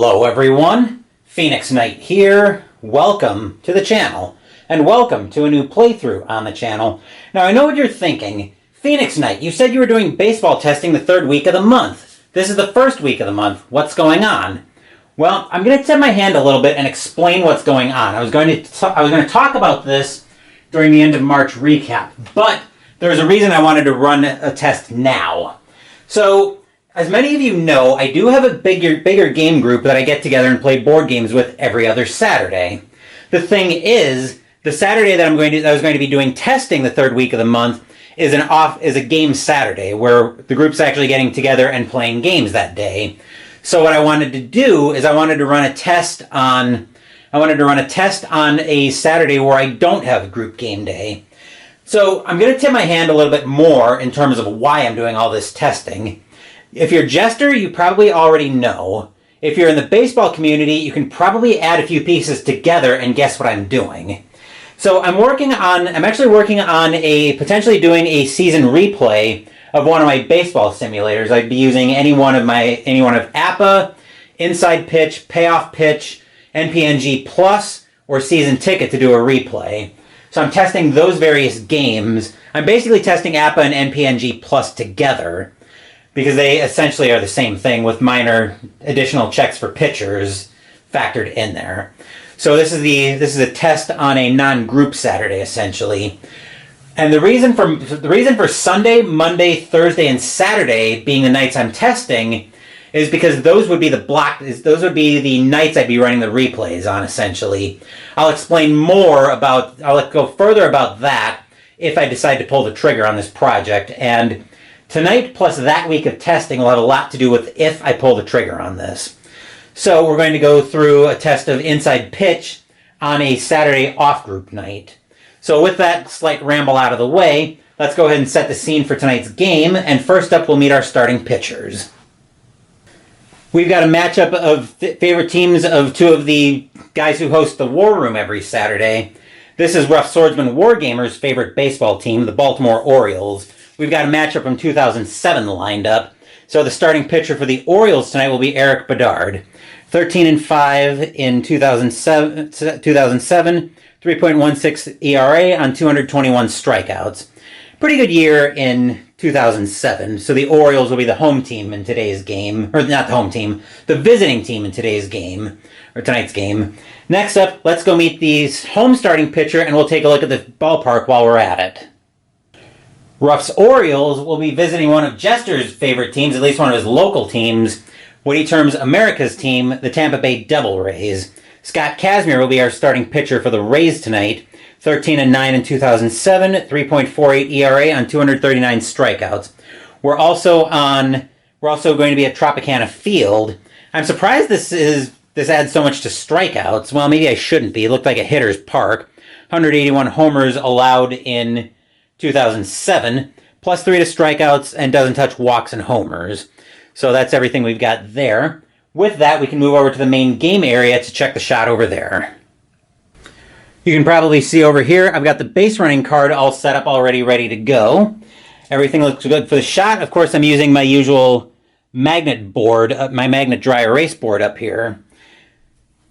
Hello everyone, Phoenix Knight here. Welcome to the channel, and welcome to a new playthrough on the channel. Now I know what you're thinking. Phoenix Knight, you said you were doing baseball testing the third week of the month. This is the first week of the month. What's going on? Well, I'm going to tip my hand a little bit and explain what's going on. I was going to talk about this during the end of March recap, but there's a reason I wanted to run a test now. So, as many of you know, I do have a bigger game group that I get together and play board games with every other Saturday. The thing is, the Saturday that I was going to be doing testing the third week of the month is a game Saturday where the group's actually getting together and playing games that day. So what I wanted to do is I wanted to run a test on a Saturday where I don't have group game day. So I'm going to tip my hand a little bit more in terms of why I'm doing all this testing. If you're Jester, you probably already know. If you're in the baseball community, you can probably add a few pieces together and guess what I'm doing. So I'm actually working on potentially doing a season replay of one of my baseball simulators. I'd be using any one of APA, Inside Pitch, Payoff Pitch, NPNG Plus, or Season Ticket to do a replay. So I'm testing those various games. I'm basically testing APA and NPNG Plus together, because they essentially are the same thing with minor additional checks for pitchers factored in there. So this is a test on a non-group Saturday essentially. And the reason for Sunday, Monday, Thursday, and Saturday being the nights I'm testing is because those would be the nights I'd be running the replays on essentially. I'll go further about that if I decide to pull the trigger on this project, and tonight plus that week of testing will have a lot to do with if I pull the trigger on this. So we're going to go through a test of Inside Pitch on a Saturday off-group night. So with that slight ramble out of the way, let's go ahead and set the scene for tonight's game, and first up we'll meet our starting pitchers. We've got a matchup of favorite teams of two of the guys who host the War Room every Saturday. This is Rough Swordsman Wargamer's favorite baseball team, the Baltimore Orioles. We've got a matchup from 2007 lined up. So the starting pitcher for the Orioles tonight will be Eric Bedard. 13-5 in 2007, 3.16 ERA on 221 strikeouts. Pretty good year in 2007. So the Orioles will be the home team in today's game, or not the home team, the visiting team in tonight's game. Next up, let's go meet the home starting pitcher, and we'll take a look at the ballpark while we're at it. Ruff's Orioles will be visiting one of Jester's favorite teams, at least one of his local teams, what he terms America's team, the Tampa Bay Devil Rays. Scott Kazmir will be our starting pitcher for the Rays tonight. 13-9 in 2007, 3.48 ERA on 239 strikeouts. We're also going to be at Tropicana Field. I'm surprised this adds so much to strikeouts. Well, maybe I shouldn't be. It looked like a hitter's park. 181 homers allowed in 2007, plus 3 to strikeouts, and doesn't touch walks and homers. So that's everything we've got there. With that, we can move over to the main game area to check the shot over there. You can probably see over here, I've got the base running card all set up already, ready to go. Everything looks good for the shot. Of course, I'm using my usual magnet board, my magnet dry erase board up here.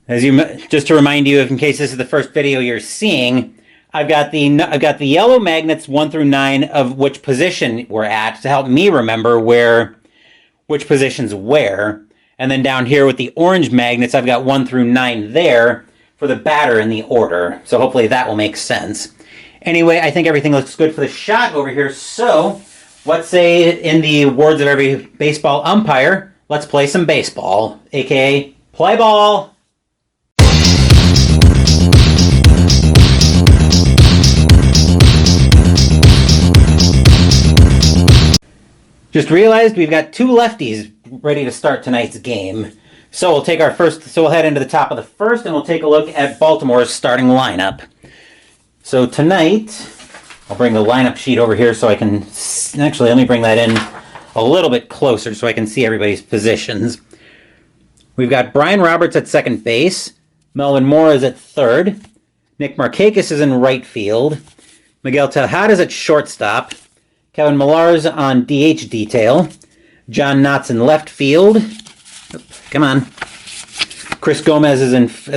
Just to remind you, in case this is the first video you're seeing, I've got the yellow magnets 1 through 9 of which position we're at to help me remember which position's where. And then down here with the orange magnets, I've got 1 through 9 there for the batter in the order. So hopefully that will make sense. Anyway, I think everything looks good for the shot over here. So let's say, in the words of every baseball umpire, let's play some baseball, aka play ball. Just realized we've got two lefties ready to start tonight's game. So we'll head into the top of the first, and we'll take a look at Baltimore's starting lineup. So tonight, I'll bring the lineup sheet over here so I can, actually let me bring that in a little bit closer so I can see everybody's positions. We've got Brian Roberts at second base, Melvin Moore is at third, Nick Markakis is in right field, Miguel Tejada's at shortstop, Kevin Millar's on DH detail. John Knott's in left field. Come on. Chris Gomez is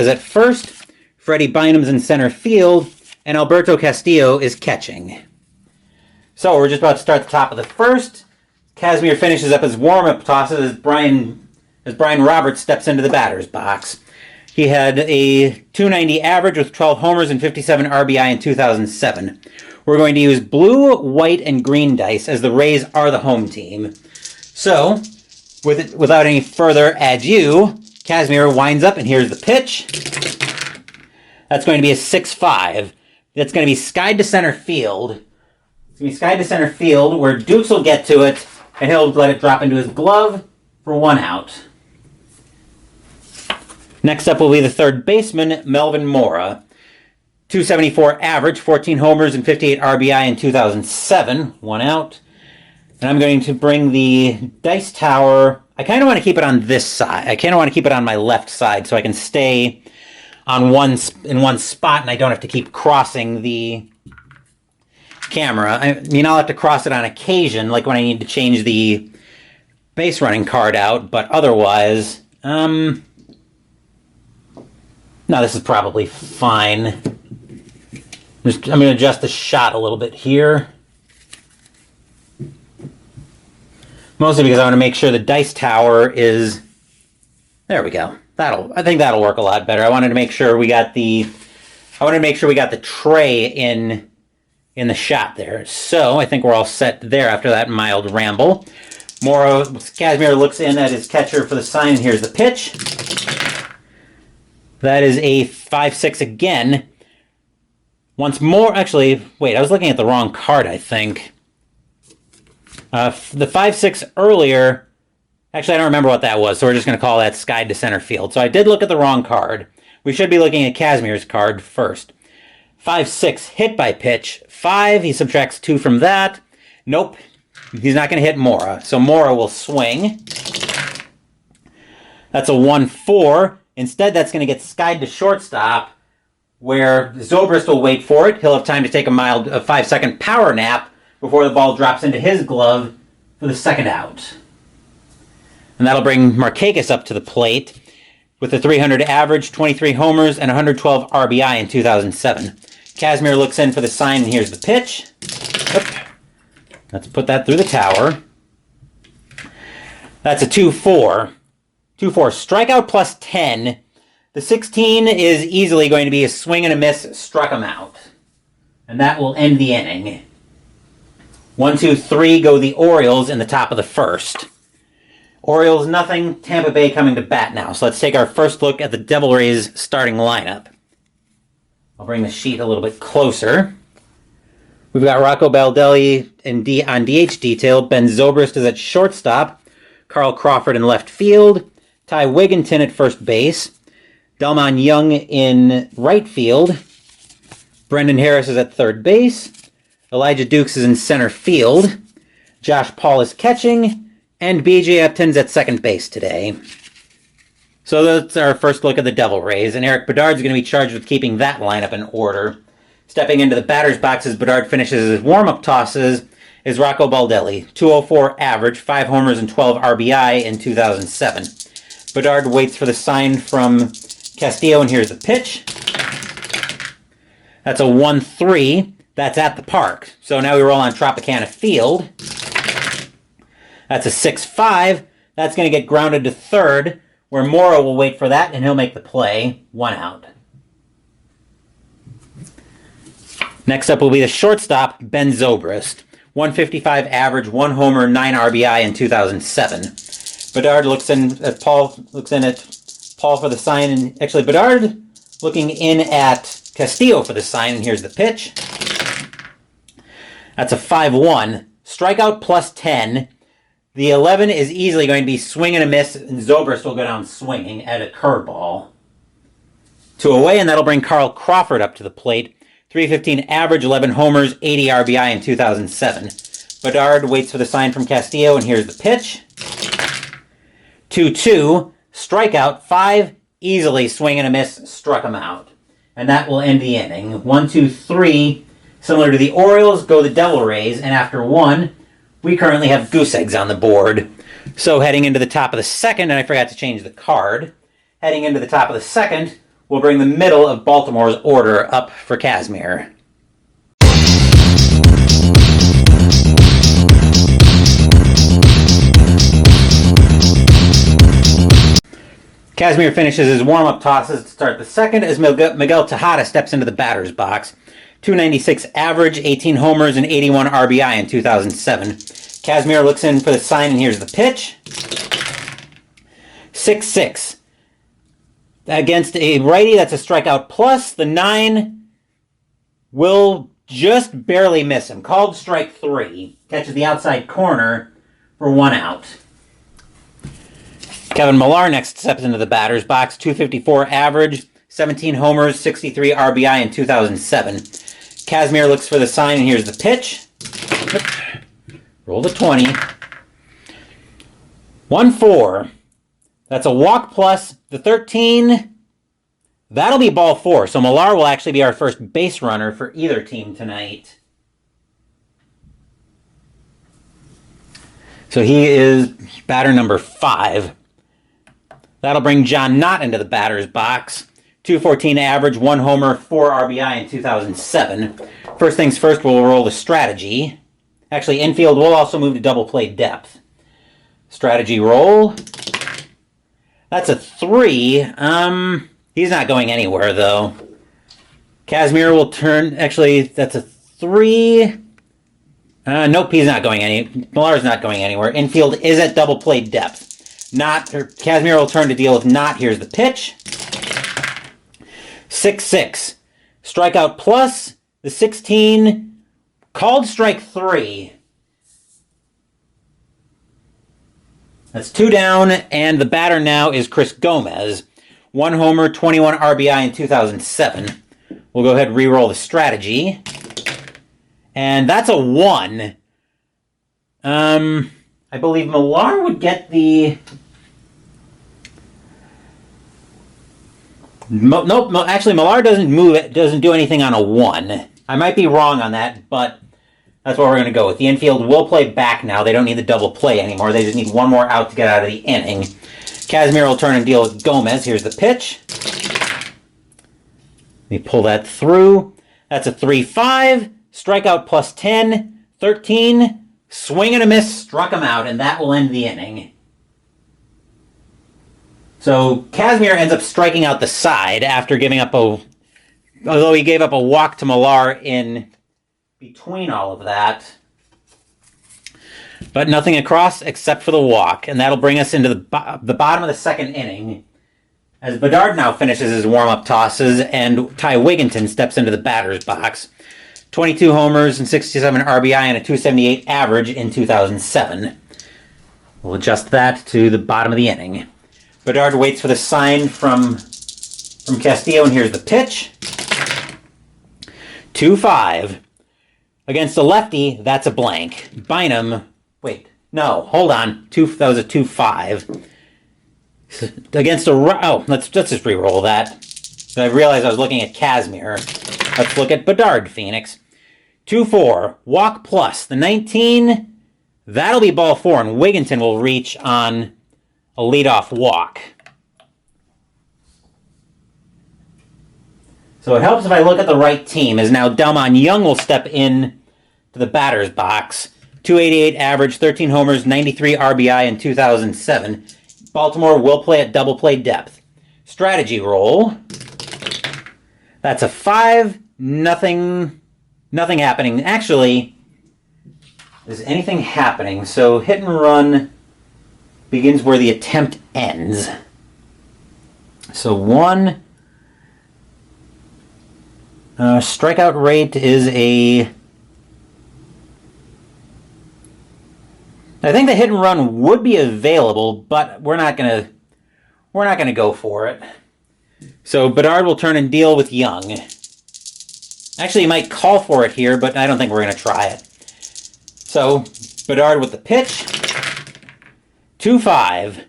at first, Freddie Bynum's in center field, and Alberto Castillo is catching. So we're just about to start the top of the first. Casimir finishes up his warm-up tosses as Brian Roberts steps into the batter's box. He had a .290 average with 12 homers and 57 RBI in 2007. We're going to use blue, white, and green dice as the Rays are the home team. So, without any further ado, Casimir winds up, and here's the pitch. That's going to be a 6-5. That's going to be skied to center field. It's going to be skied to center field, where Dukes will get to it, and he'll let it drop into his glove for 1 out. Next up will be the third baseman, Melvin Mora. .274 average, 14 homers and 58 RBI in 2007. 1 out. And I'm going to bring the dice tower. I kind of want to keep it on this side. I kind of want to keep it on my left side so I can stay on in one spot and I don't have to keep crossing the camera. I mean, I'll have to cross it on occasion, like when I need to change the base running card out, but otherwise, no, this is probably fine. I'm going to adjust the shot a little bit here. Mostly because I want to make sure the dice tower is... There we go. I think that'll work a lot better. I wanted to make sure we got the tray in the shot there. So I think we're all set there after that mild ramble. Casimir looks in at his catcher for the sign, and here's the pitch. That is a 5-6 again. Once more, actually, wait, I was looking at the wrong card, I think. The 5-6 earlier, actually I don't remember what that was, so we're just going to call that skied to center field. So I did look at the wrong card. We should be looking at Casimir's card first. 5-6 hit by pitch. 5, he subtracts 2 from that. Nope, he's not going to hit Mora. So Mora will swing. That's a 1-4. Instead, that's going to get skied to shortstop, where Zobrist will wait for it. He'll have time to take a 5-second power nap before the ball drops into his glove for the second out. And that'll bring Markakis up to the plate with a .300 average, 23 homers, and 112 RBI in 2007. Casimir looks in for the sign, and here's the pitch. Oop. Let's put that through the tower. That's a 2-4. 2-4. Strikeout plus 10. The 16 is easily going to be a swing and a miss, struck him out. And that will end the inning. 1, 2, 3 go the Orioles in the top of the first. Orioles nothing, Tampa Bay coming to bat now. So let's take our first look at the Devil Rays starting lineup. I'll bring the sheet a little bit closer. We've got Rocco Baldelli on DH detail. Ben Zobrist is at shortstop. Carl Crawford in left field. Ty Wigginton at first base. Delmon Young in right field. Brendan Harris is at third base. Elijah Dukes is in center field. Josh Paul is catching. And B.J. Upton's at second base today. So that's our first look at the Devil Rays. And Eric Bedard's going to be charged with keeping that lineup in order. Stepping into the batter's box as Bedard finishes his warm-up tosses is Rocco Baldelli. .204 average, 5 homers and 12 RBI in 2007. Bedard waits for the sign from Castillo, and here's the pitch. That's a 1-3. That's at the park. So now we roll on Tropicana Field. That's a 6-5. That's going to get grounded to third, where Mora will wait for that, and he'll make the play. 1 out. Next up will be the shortstop, Ben Zobrist. .155 average, 1 homer, 9 RBI in 2007. Bedard looks in at Paul for the sign, and actually Bedard looking in at Castillo for the sign, and here's the pitch. That's a 5-1. Strikeout plus 10. The 11 is easily going to be swing and a miss, and Zobrist will go down swinging at a curveball. 2 away, and that'll bring Carl Crawford up to the plate. .315 average, 11 homers, 80 RBI in 2007. Bedard waits for the sign from Castillo, and here's the pitch. 2-2. Strikeout, 5, easily swing and a miss, struck him out. And that will end the inning. 1, 2, 3. Similar to the Orioles, go the Devil Rays, and after 1, we currently have goose eggs on the board. So heading into the top of the second, and I forgot to change the card, Heading into the top of the second, we'll bring the middle of Baltimore's order up for Kazmir. Kazmir finishes his warm-up tosses to start the second as Miguel Tejada steps into the batter's box. 296 average, 18 homers, and 81 RBI in 2007. Kazmir looks in for the sign, and here's the pitch. 6-6. Against a righty, that's a strikeout plus. The 9 will just barely miss him. Called strike 3. Catches the outside corner for 1 out. Kevin Millar next steps into the batter's box. 254 average, 17 homers, 63 RBI in 2007. Kazmir looks for the sign, and here's the pitch. Roll the 20. 1-4. That's a walk plus. The 13, that'll be ball 4. So Millar will actually be our first base runner for either team tonight. So he is batter number 5. That'll bring John Knott into the batter's box. 214 average, 1 homer, 4 RBI in 2007. First things first, we'll roll the strategy. Actually, infield will also move to double play depth. Strategy roll. That's a 3. He's not going anywhere, though. Kazmir will turn... Actually, that's a 3. Nope, he's not going Millar's not going anywhere. Infield is at double play depth. Kazmir will turn to deal with Knott. Here's the pitch. 6-6. Strikeout plus. The 16. Called strike 3. That's 2 down, and the batter now is Chris Gomez. 1 homer, 21 RBI in 2007. We'll go ahead and re-roll the strategy. And that's a 1. I believe Millar would get the... Nope, actually Millar doesn't move it, doesn't do anything on a 1. I might be wrong on that, but that's what we're going to go with. The infield will play back now. They don't need the double play anymore. They just need 1 more out to get out of the inning. Kazmir will turn and deal with Gomez. Here's the pitch. Let me pull that through. That's a 3-5. Strikeout plus 10. 13. Swing and a miss. Struck him out, and that will end the inning. So Kazmir ends up striking out the side after giving up although he gave up a walk to Millar in between all of that. But nothing across except for the walk, and that'll bring us into the bottom of the second inning as Bedard now finishes his warm-up tosses and Ty Wigginton steps into the batter's box. 22 homers and 67 RBI and a 278 average in 2007. We'll adjust that to the bottom of the inning. Bedard waits for the sign from Castillo, and here's the pitch. 2-5. Against a lefty, that's a blank. Bynum, wait, no, hold on. That was a 2-5. Against a... Oh, let's just re-roll that. I realized I was looking at Kazmir. Let's look at Bedard, Phoenix. 2-4, walk plus. The 19, that'll be ball 4, and Wigginton will reach on a leadoff walk. So it helps if I look at the right team, as now Delmon Young will step in to the batter's box. 288 average, 13 homers, 93 RBI in 2007. Baltimore will play at double play depth. Strategy roll. That's a 5. Nothing happening. Actually, is anything happening? So hit and run begins where the attempt ends. So 1. Strikeout rate is a... I think the hit and run would be available, but we're not gonna go for it. So Bedard will turn and deal with Young. Actually, he might call for it here, but I don't think we're gonna try it. So Bedard with the pitch. 2-5.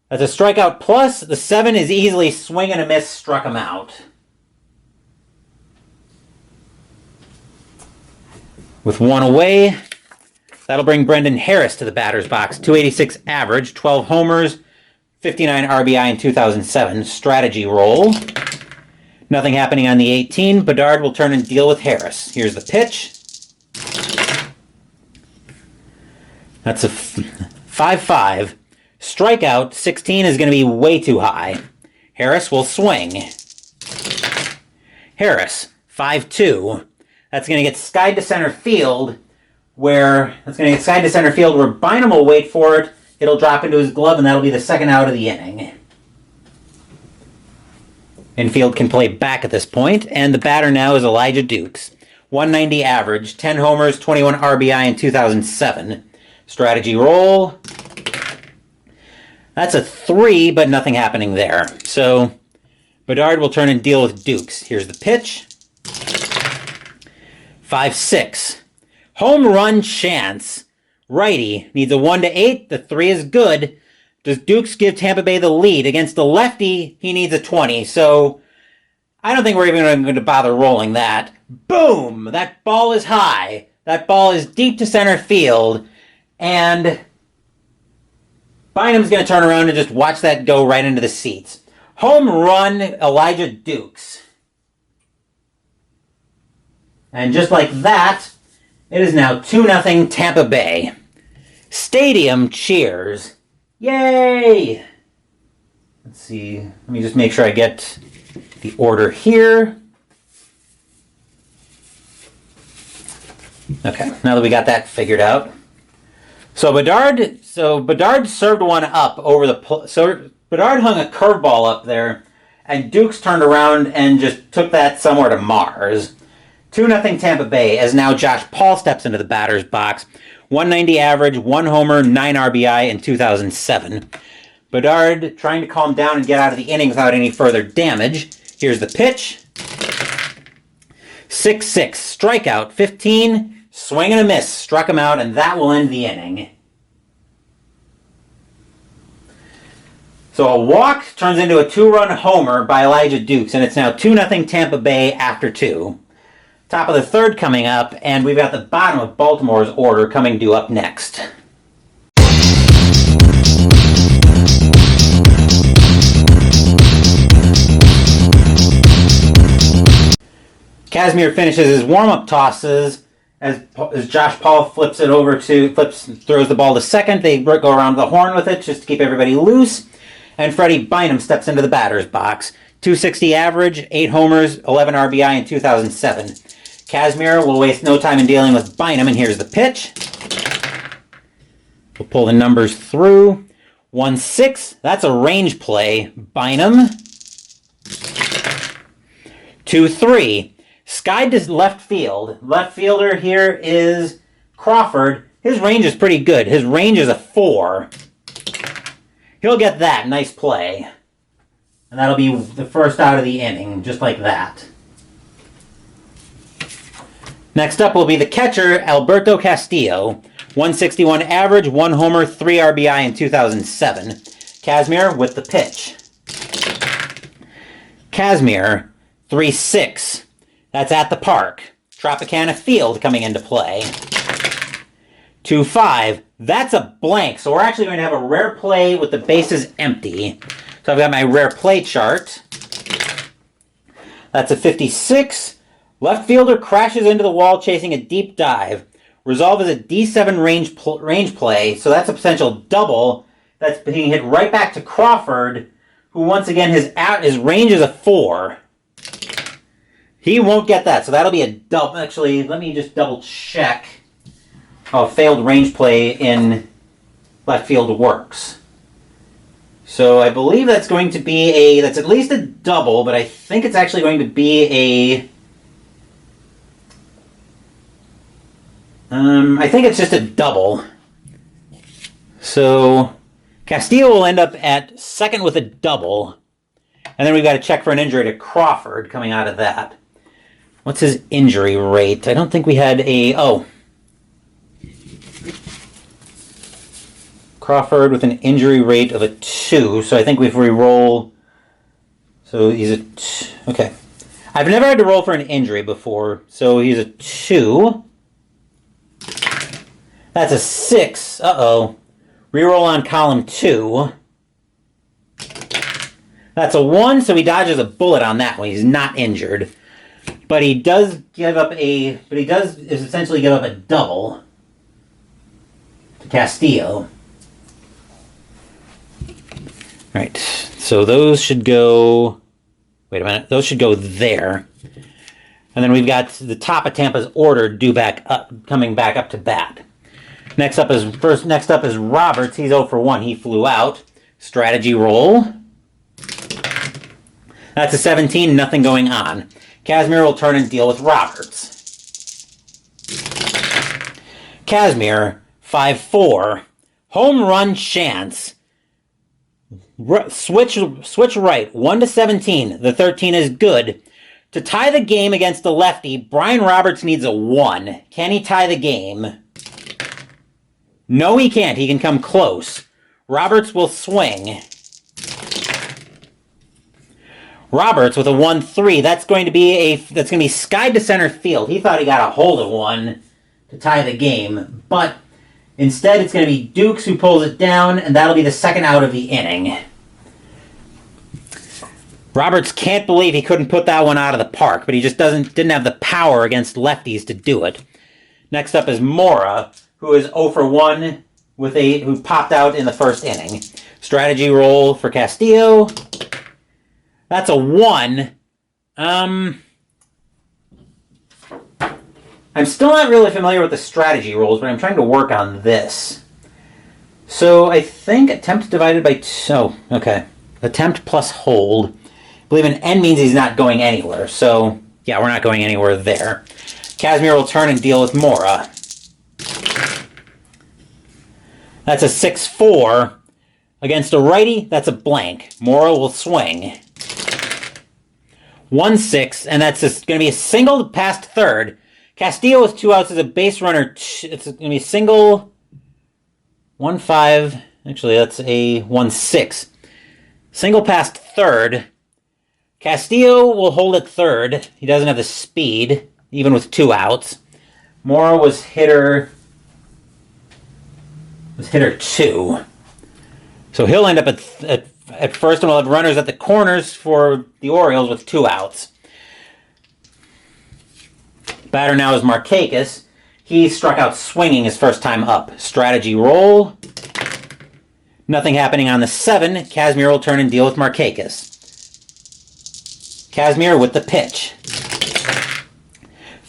That's a strikeout plus. The 7 is easily swing and a miss, struck him out. With 1 away, that'll bring Brendan Harris to the batter's box. 286 average, 12 homers, 59 RBI in 2007. Strategy roll. Nothing happening on the 18. Bedard will turn and deal with Harris. Here's the pitch. That's a 5-5. Strikeout, 16 is going to be way too high. Harris will swing. Harris, 5-2. That's going to get skied to center field, where Bynum will wait for it. It'll drop into his glove, and that'll be the second out of the inning. Infield can play back at this point, and the batter now is Elijah Dukes. 190 average, 10 homers, 21 RBI in 2007. Strategy roll. That's a 3, but nothing happening there. So Bedard will turn and deal with Dukes. Here's the pitch. 5-6. Home run chance. Righty needs a 1-8. The 3 is good. Does Dukes give Tampa Bay the lead? Against the lefty, he needs a 20. So I don't think we're even going to bother rolling that. Boom! That ball is high. That ball is deep to center field. And Bynum's going to turn around and just watch that go right into the seats. Home run, Elijah Dukes. And just like that, it is now 2-0 Tampa Bay. Stadium cheers. Yay! Let's see. Let me just make sure I get the order here. Okay, now that we got that figured out. So Bedard served one up over the... So Bedard hung a curveball up there, and Dukes turned around and just took that somewhere to Mars. 2-0 Tampa Bay, as now Josh Paul steps into the batter's box. 190 average, 1 homer, 9 RBI in 2007. Bedard trying to calm down and get out of the inning without any further damage. Here's the pitch. 6-6, strikeout, 15, swing and a miss. Struck him out, and that will end the inning. So a walk turns into a 2-run homer by Elijah Dukes, and it's now 2-0 Tampa Bay after 2. Top of the third coming up, and we've got the bottom of Baltimore's order coming due up next. Casimir finishes his warm-up tosses as Josh Paul throws the ball to second. They go around the horn with it just to keep everybody loose. And Freddie Bynum steps into the batter's box. 260 average, 8 homers, 11 RBI in 2007. Casimir will waste no time in dealing with Bynum, and here's the pitch. We'll pull the numbers through. 1-6, that's a range play. Bynum. 2-3, skied to left field. Left fielder here is Crawford. His range is pretty good. His range is a 4. He'll get that. Nice play. And that'll be the first out of the inning, just like that. Next up will be the catcher, Alberto Castillo. 161 average, 1 homer, 3 RBI in 2007. Casimir with the pitch. Casimir, 3-6. That's at the park. Tropicana Field coming into play. 2-5. That's a blank, so we're actually going to have a rare play with the bases empty. So I've got my rare play chart. That's a 56. Left fielder crashes into the wall chasing a deep dive. Resolve is a D7 range play, so that's a potential double. That's being hit right back to Crawford, who once again his range is a 4. He won't get that, so that'll be a double. Actually, let me just double check how a failed range play in left field works. So I believe that's going to be that's at least a double, but I think it's actually going to be I think it's just a double. So Castillo will end up at second with a double. And then we've got to check for an injury to Crawford coming out of that. What's his injury rate? I don't think we had Crawford with an injury rate of a 2. So I think if we roll... So he's a... Okay. I've never had to roll for an injury before. So he's a 2. That's a 6. Uh-oh. Reroll on column 2. That's a 1, so he dodges a bullet on that one. He's not injured. But he does give up essentially give up a double to Castillo. Right, so those should go... Wait a minute, those should go there. And then we've got the top of Tampa's order coming back up to bat. Next up is Roberts. He's 0 for 1. He flew out. Strategy roll. That's a 17, nothing going on. Kazmir will turn and deal with Roberts. Kazmir, 5-4. Home run chance. Switch right, 1 to 17. The 13 is good. To tie the game against the lefty, Brian Roberts needs a 1. Can he tie the game? No, he can't. He can come close. Roberts will swing. Roberts with a 1-3. That's going to be skied to center field. He thought he got a hold of one to tie the game, but instead it's going to be Dukes who pulls it down, and that'll be the second out of the inning. Roberts can't believe he couldn't put that one out of the park, but he just didn't have the power against lefties to do it. Next up is Mora, who is 0 for 1 who popped out in the first inning. Strategy roll for Castillo. That's a 1. I'm still not really familiar with the strategy rolls, but I'm trying to work on this. So I think attempt divided by 2. Oh, okay. Attempt plus hold. I believe an N means he's not going anywhere. So, yeah, we're not going anywhere there. Kazmir will turn and deal with Mora. That's a 6-4. Against a righty, that's a blank. Mora will swing. 1-6, and that's going to be a single past third. Castillo with 2 outs as a base runner. It's going to be a single. 1-5. Actually, that's a 1-6. Single past third. Castillo will hold at third. He doesn't have the speed, even with 2 outs. Mora was hitter 2. So he'll end up at first, and we'll have runners at the corners for the Orioles with 2 outs. Batter now is Markakis. He struck out swinging his first time up. Strategy roll. Nothing happening on the 7. Kazmir will turn and deal with Markakis. Kazmir with the pitch.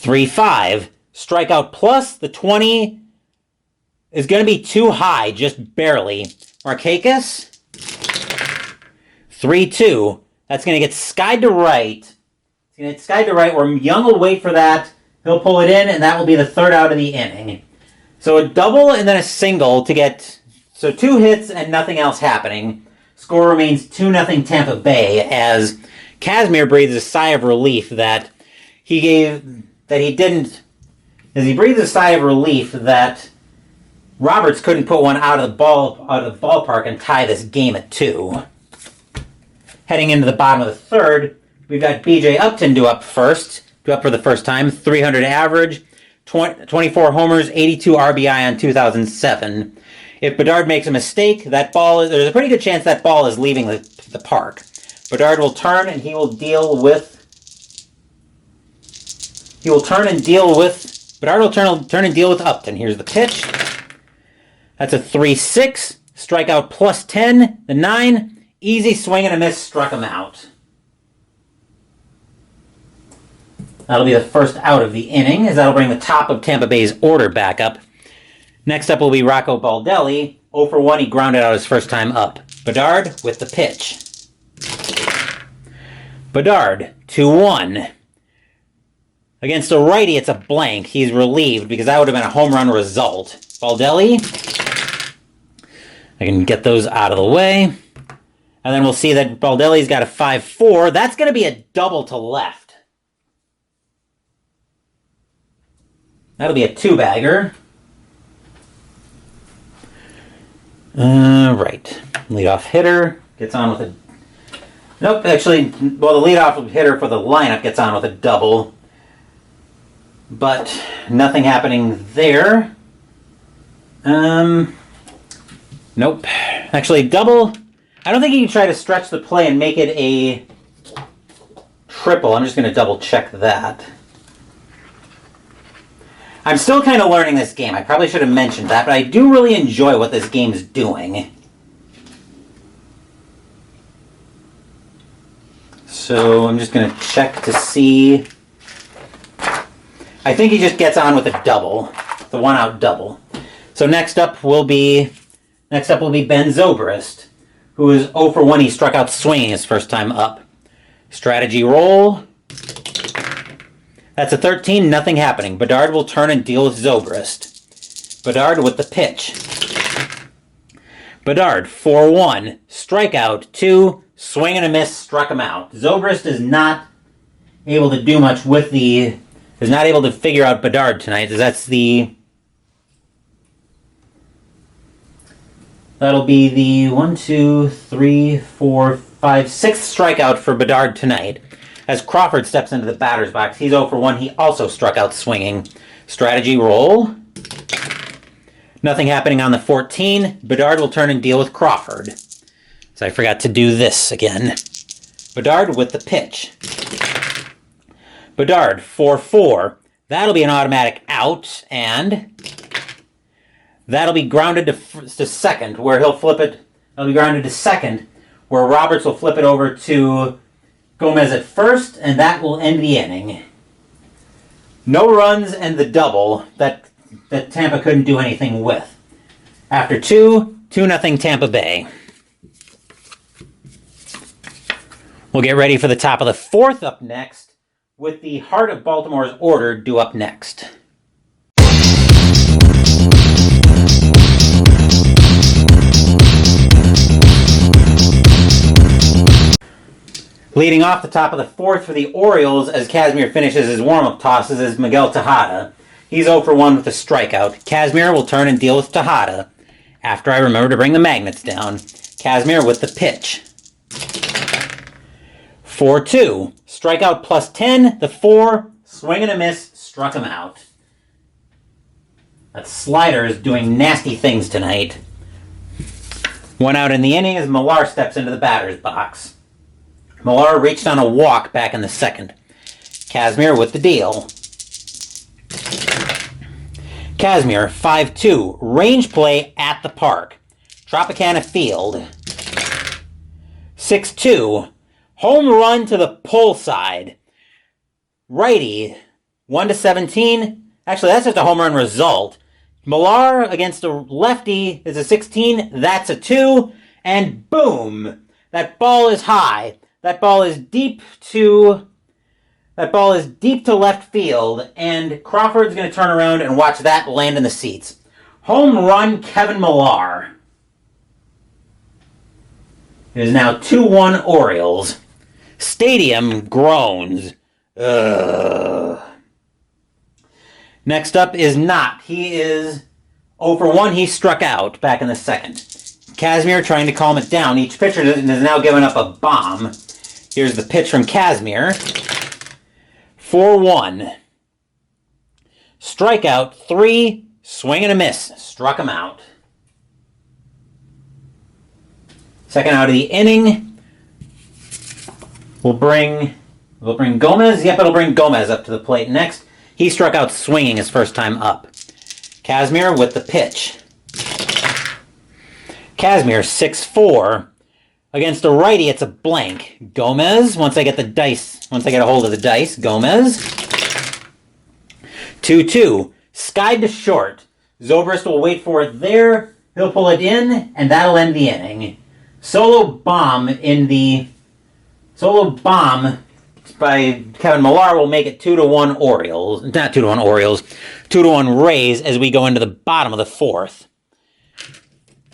3-5. Strikeout plus. The 20 is going to be too high, just barely. Markakis. 3-2. That's going to get skied to right. It's going to get skied to right, where Young will wait for that. He'll pull it in, and that will be the third out of the inning. So a double and then a single to get... So 2 hits and nothing else happening. Score remains 2-0 Tampa Bay, as Kazmir breathes a sigh of relief that he breathes a sigh of relief that Roberts couldn't put one out of the ballpark and tie this game at 2. Heading into the bottom of the third, we've got B.J. Upton due up for the first time. 300 average, 24 homers, 82 RBI on 2007. If Bedard makes a mistake, there's a pretty good chance that ball is leaving the park. Bedard will turn and Bedard will turn and deal with Upton. Here's the pitch. That's a 3-6. Strikeout plus 10. The 9. Easy swing and a miss struck him out. That'll be the first out of the inning, as that'll bring the top of Tampa Bay's order back up. Next up will be Rocco Baldelli. 0 for 1, he grounded out his first time up. Bedard with the pitch. Bedard, 2-1. Against a righty, it's a blank. He's relieved because that would have been a home run result. Baldelli. I can get those out of the way. And then we'll see that Baldelli's got a 5-4. That's going to be a double to left. That'll be a 2-bagger. Right. Leadoff hitter gets on with a... Nope, actually, well, the leadoff hitter for the lineup gets on with a double. But nothing happening there. Nope. Actually, double I don't think you can try to stretch the play and make it a triple. I'm just going to double check that. I'm still kind of learning this game. I probably should have mentioned that, but I do really enjoy what this game's doing. So I'm just going to check to see. I think he just gets on with a double, the one-out double. So next up will be Ben Zobrist, who is 0 for 1. He struck out swinging his first time up. Strategy roll. That's a 13, nothing happening. Bedard will turn and deal with Zobrist. Bedard with the pitch. Bedard, 4-1. Strikeout, 2. Swing and a miss, struck him out. Zobrist is not able to do much with the... is not able to figure out Bedard tonight. That's the... that'll be the 1, 2, 3, 4, 5, 6th strikeout for Bedard tonight. As Crawford steps into the batter's box, he's 0 for 1. He also struck out swinging. Strategy roll. Nothing happening on the 14. Bedard will turn and deal with Crawford. So I forgot to do this again. Bedard with the pitch. Bedard, 4-4. That'll be an automatic out, and that'll be grounded to second, where he'll flip it. That'll be grounded to second, where Roberts will flip it over to Gomez at first, and that will end the inning. No runs and the double that Tampa couldn't do anything with. After 2-0 Tampa Bay. We'll get ready for the top of the 4th up next, with the heart of Baltimore's order due up next. Leading off the top of the 4th for the Orioles as Kazmir finishes his warm-up tosses is Miguel Tejada. He's 0 for 1 with a strikeout. Kazmir will turn and deal with Tejada. After I remember to bring the magnets down. Kazmir with the pitch. 4-2. Strikeout plus 10. The 4. Swing and a miss. Struck him out. That slider is doing nasty things tonight. 1 out in the inning as Millar steps into the batter's box. Millar reached on a walk back in the 2nd. Kazmir with the deal. Kazmir, 5-2. Range play at the park. Tropicana Field. 6-2. Home run to the pull side. Righty, 1-17. Actually, that's just a home run result. Millar against a lefty is a 16. That's a 2. And boom! That ball is high. That ball is deep to left field. And Crawford's going to turn around and watch that land in the seats. Home run, Kevin Millar. It is now 2-1 Orioles. Stadium groans. Ugh. Next up is Knott. He is 0 for 1. He struck out back in the 2nd. Kazmir trying to calm it down. Each pitcher has now given up a bomb. Here's the pitch from Kazmir. 4-1. Strikeout 3. Swing and a miss. Struck him out. Second out of the inning. We'll bring Gomez. Yep, it'll bring Gomez up to the plate next. He struck out swinging his first time up. Kazmir with the pitch. Kazmir, 6-4. Against a righty, it's a blank. Gomez, once I get a hold of the dice, Gomez. 2-2. Skied to short. Zobrist will wait for it there. He'll pull it in, and that'll end the inning. Solo bomb by Kevin Millar will make it 2-1 Orioles. Not 2-1 Orioles. 2-1 Rays as we go into the bottom of the 4th.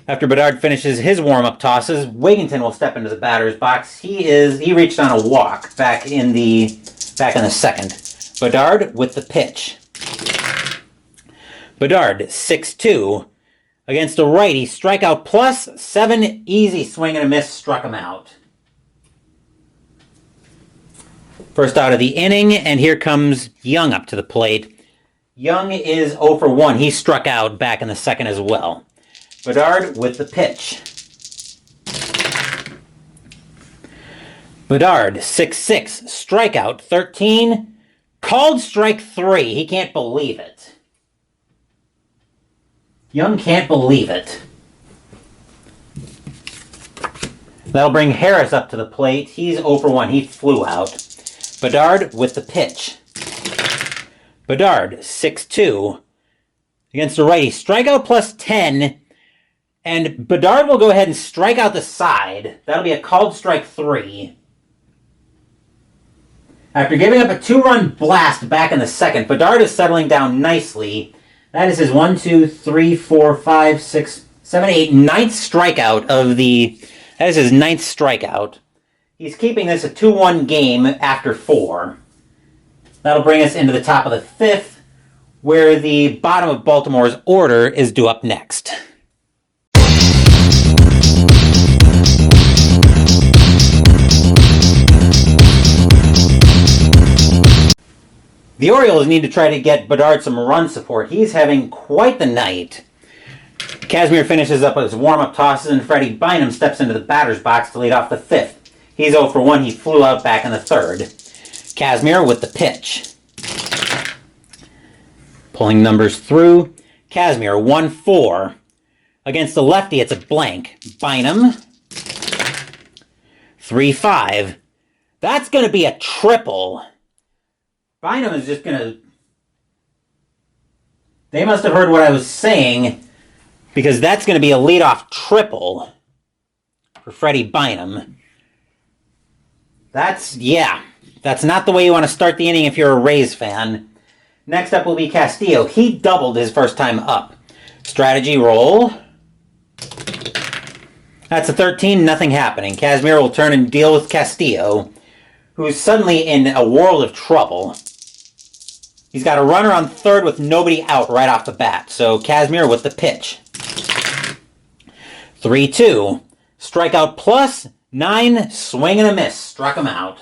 After Bedard finishes his warm-up tosses, Wigginton will step into the batter's box. He reached on a walk back in the 2nd. Bedard with the pitch. Bedard, 6-2. Against a righty, strikeout plus 7, easy swing and a miss, struck him out. First out of the inning, and here comes Young up to the plate. Young is 0 for 1. He struck out back in the 2nd as well. Bedard with the pitch. Bedard, 6-6, strikeout 13, called strike 3. He can't believe it. Young can't believe it. That'll bring Harris up to the plate. He's 0 for 1. He flew out. Bedard with the pitch. Bedard, 6-2. Against the righty. Strikeout plus 10. And Bedard will go ahead and strike out the side. That'll be a called strike 3. After giving up a 2-run blast back in the second, Bedard is settling down nicely. That is his 1, 2, 3, 4, 5, 6, 7, 8, 9th strikeout of the... That is his 9th strikeout. He's keeping this a 2-1 game after 4. That'll bring us into the top of the 5th, where the bottom of Baltimore's order is due up next. The Orioles need to try to get Bedard some run support. He's having quite the night. Kazmir finishes up his warm-up tosses, and Freddie Bynum steps into the batter's box to lead off the 5th. He's 0 for 1. He flew out back in the 3rd. Kazmir with the pitch. Pulling numbers through. Kazmir, 1-4. Against the lefty, it's a blank. Bynum, 3-5. That's going to be a triple. Bynum is just going to... They must have heard what I was saying, because that's going to be a leadoff triple for Freddie Bynum. That's not the way you want to start the inning if you're a Rays fan. Next up will be Castillo. He doubled his first time up. Strategy roll. That's a 13, nothing happening. Kazmir will turn and deal with Castillo, who's suddenly in a world of trouble. He's got a runner on 3rd with nobody out right off the bat. So Kazmir with the pitch. 3-2. Strikeout plus 9. Swing and a miss. Struck him out.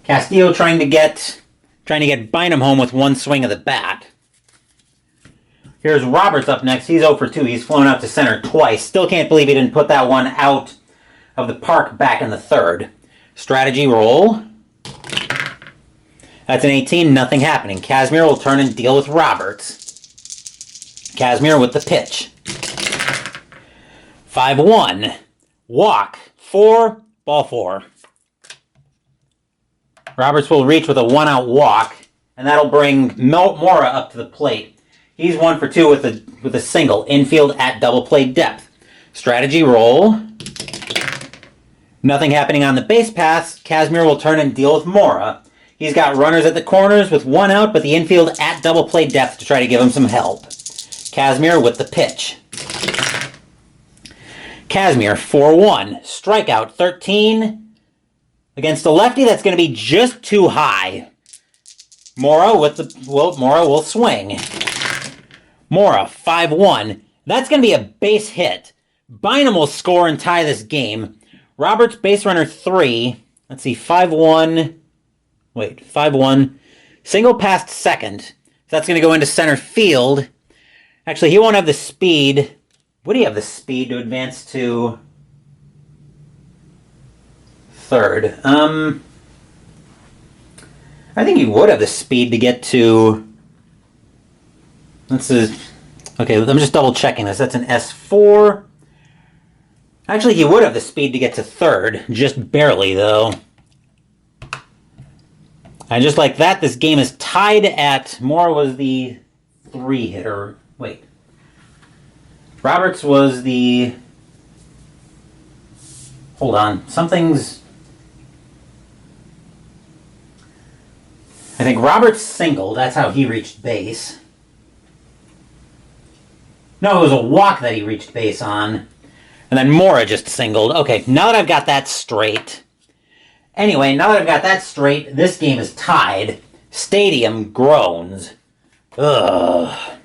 Castillo trying to get Bynum home with 1 swing of the bat. Here's Roberts up next. He's 0 for 2. He's flown out to center twice. Still can't believe he didn't put that one out of the park back in the 3rd. Strategy roll. That's an 18, nothing happening. Kazmir will turn and deal with Roberts. Kazmir with the pitch. 5-1. Walk. 4. Ball 4. Roberts will reach with a 1-out walk, and that'll bring Mora up to the plate. He's 1 for 2 with a single. Infield at double play depth. Strategy roll. Nothing happening on the base paths. Kazmir will turn and deal with Mora. He's got runners at the corners with 1 out, but the infield at double play depth to try to give him some help. Kazmir with the pitch. Kazmir, 4-1. Strikeout, 13. Against the lefty, that's going to be just too high. Mora will swing. Mora, 5-1. That's going to be a base hit. Bynum will score and tie this game. Roberts, base runner 3. Let's see, 5-1. 5-1. Single past second. So that's going to go into center field. Actually, he won't have the speed. Would he have the speed to advance to 3rd? I think he would have the speed to get to... Okay, I'm just double checking this. That's an S4. Actually, he would have the speed to get to 3rd. Just barely, though. And just like that, this game is tied at... Moore was the 3-hitter. Wait. Roberts was the... Hold on. Something's... I think Roberts singled. That's how he reached base. No, it was a walk that he reached base on. And then Mora just singled. Okay, now that I've got that straight... Anyway, now that I've got that straight, this game is tied. Stadium groans. Ugh.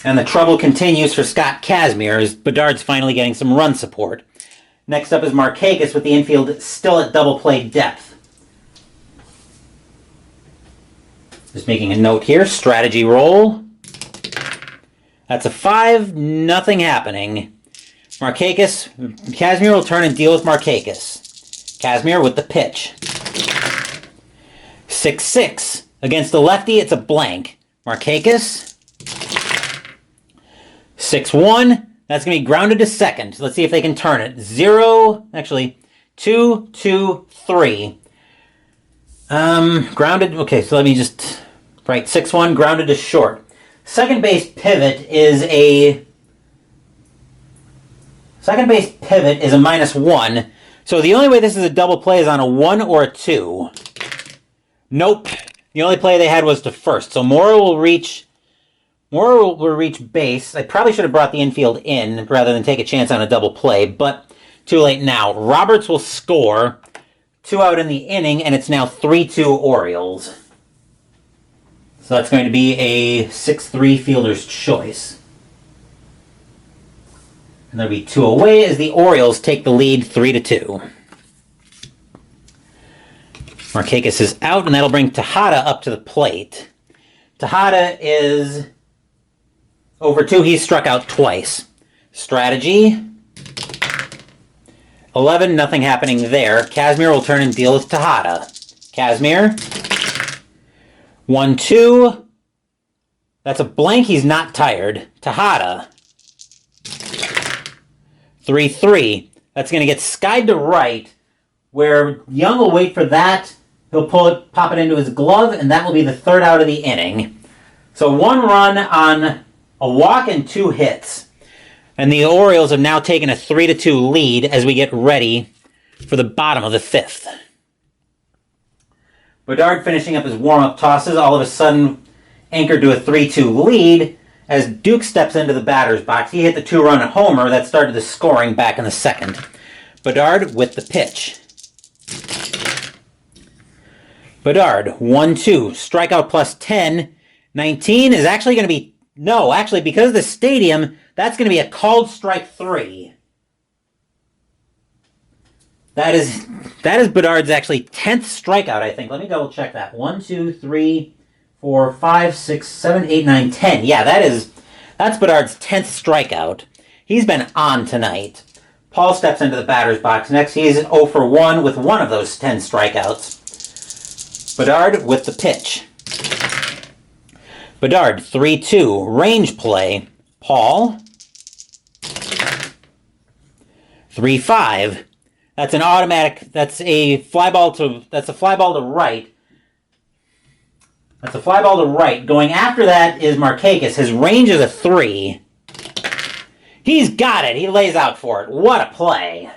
And the trouble continues for Scott Kazmir as Bedard's finally getting some run support. Next up is Markakis with the infield still at double play depth. Just making a note here. Strategy roll. That's a 5, nothing happening. Markakis, Kazmir will turn and deal with Markakis. Kazmir with the pitch. 6-6. Against the lefty, it's a blank. Markakis. 6-1. That's going to be grounded to second. Let's see if they can turn it. 2-2-3. Grounded. Okay, so let me just... Right, 6-1, grounded to short. Second base pivot is a -1. So the only way this is a double play is on a 1 or a 2. Nope. The only play they had was to first. So Morrow will reach base. I probably should have brought the infield in rather than take a chance on a double play, but too late now. Roberts will score. 2 out in the inning, and it's now 3-2 Orioles. So that's going to be a 6-3 fielder's choice. And there'll be 2 away as the Orioles take the lead 3-2. Markakis is out, and that'll bring Tejada up to the plate. Tejada is over 2. He's struck out twice. Strategy. 11, nothing happening there. Kazmir will turn and deal with Tejada. Kazmir. 1-2. That's a blank. He's not tired. Tejada. 3-3. That's going to get skied to right, where Young will wait for that. He'll pop it into his glove, and that will be the 3rd out of the inning. So 1 run on a walk and 2 hits. And the Orioles have now taken a 3-2 lead as we get ready for the bottom of the 5th. Bedard finishing up his warm-up tosses, all of a sudden anchored to a 3-2 lead as Duke steps into the batter's box. He hit the 2-run homer that started the scoring back in the 2nd. Bedard with the pitch. Bedard, 1-2, strikeout plus 10. 19 is actually going to be... No, actually, because of the stadium, that's going to be a called strike 3. That is Bedard's actually 10th strikeout, I think. Let me double check that. 1, 2, 3, 4, 5, 6, 7, 8, 9, 10. Yeah, that's Bedard's 10th strikeout. He's been on tonight. Paul steps into the batter's box next. He's 0 for 1 with one of those 10 strikeouts. Bedard with the pitch. Bedard, 3-2, range play. Paul. 3-5. That's an automatic. That's a fly ball to right. That's a fly ball to right. Going after that is Markakis. His range is a 3. He's got it. He lays out for it. What a play.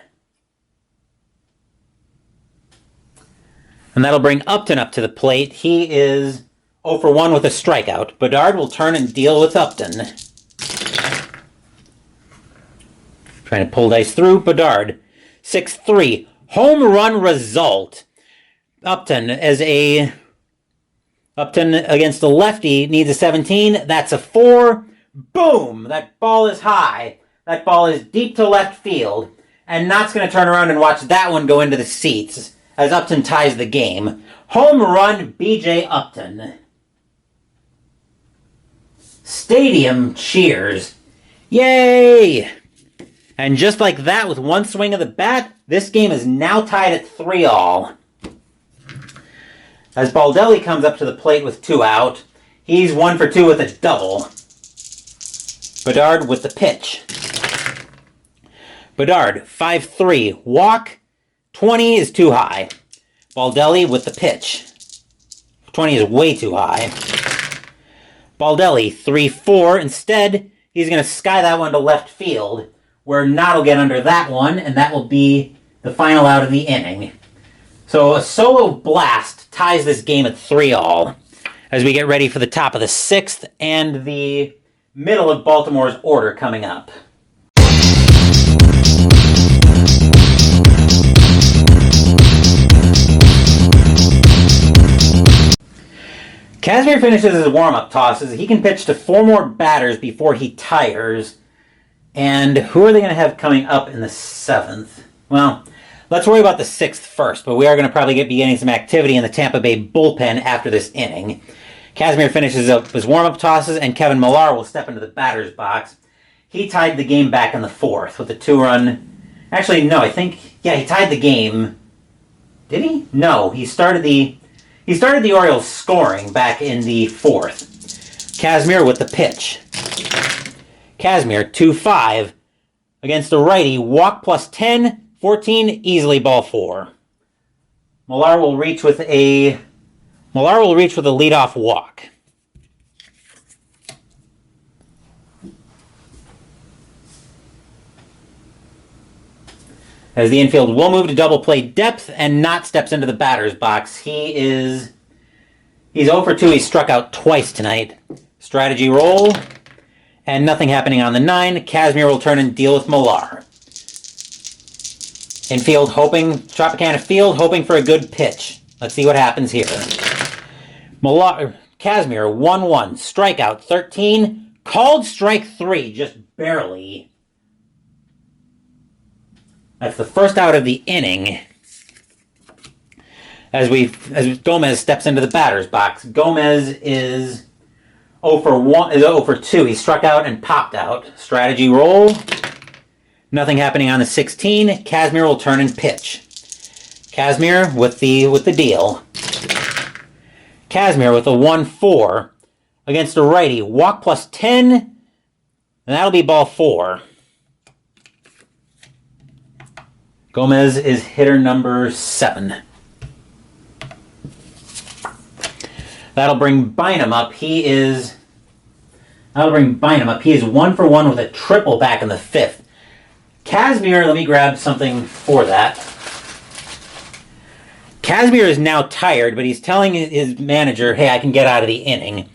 And that'll bring Upton up to the plate. He is 0 for 1 with a strikeout. Bedard will turn and deal with Upton. Trying to pull dice through. Bedard. 6-3. Home run result. Upton against the lefty needs a 17. That's a 4. Boom! That ball is high. That ball is deep to left field. And Knott's going to turn around and watch that one go into the seats as Upton ties the game. Home run, B.J. Upton. Stadium cheers. Yay! And just like that, with one swing of the bat, this game is now tied at 3-all. As Baldelli comes up to the plate with 2 out, he's 1 for 2 with a double. Bedard with the pitch. Bedard, 5-3, walk. 20 is too high. Baldelli with the pitch. 20 is way too high. Baldelli, 3-4. Instead, he's going to sky that one to left field, where Knott will get under that one, and that will be the final out of the inning. So a solo blast ties this game at 3-all as we get ready for the top of the 6th and the middle of Baltimore's order coming up. Kazmir finishes his warm-up tosses. He can pitch to 4 more batters before he tires. And who are they going to have coming up in the 7th? Well, let's worry about the 6th first, but we are going to probably be getting some activity in the Tampa Bay bullpen after this inning. Kazmir finishes up his warm-up tosses, and Kevin Millar will step into the batter's box. he tied the game back in the 4th with a 2-run. Actually, no, he tied the game. Did he? No, he started the Orioles scoring back in the 4th. Kazmir with the pitch. Kazmir, 2-5 against a righty. Walk plus 10, 14, easily ball 4. Millar will reach with a leadoff walk. As the infield will move to double play depth, and Knott steps into the batter's box. He's 0 for 2. He's struck out twice tonight. Strategy roll, and nothing happening on the 9. Kazmir will turn and deal with Millar. Infield Tropicana Field hoping for a good pitch. Let's see what happens here. Kazmir, 1-1, strikeout 13, called strike 3, just barely. That's the first out of the inning. As Gomez steps into the batter's box. Gomez is 0 for 2. He struck out and popped out. Strategy roll. Nothing happening on the 16. Kazmir will turn and pitch. Kazmir with the deal. Kazmir with a 1-4 against a righty. Walk plus 10, and that'll be ball 4. Gomez is hitter number 7. That'll bring Bynum up. He is 1 for 1 with a triple back in the 5th. Kazmir, let me grab something for that. Kazmir is now tired, but he's telling his manager, hey, I can get out of the inning.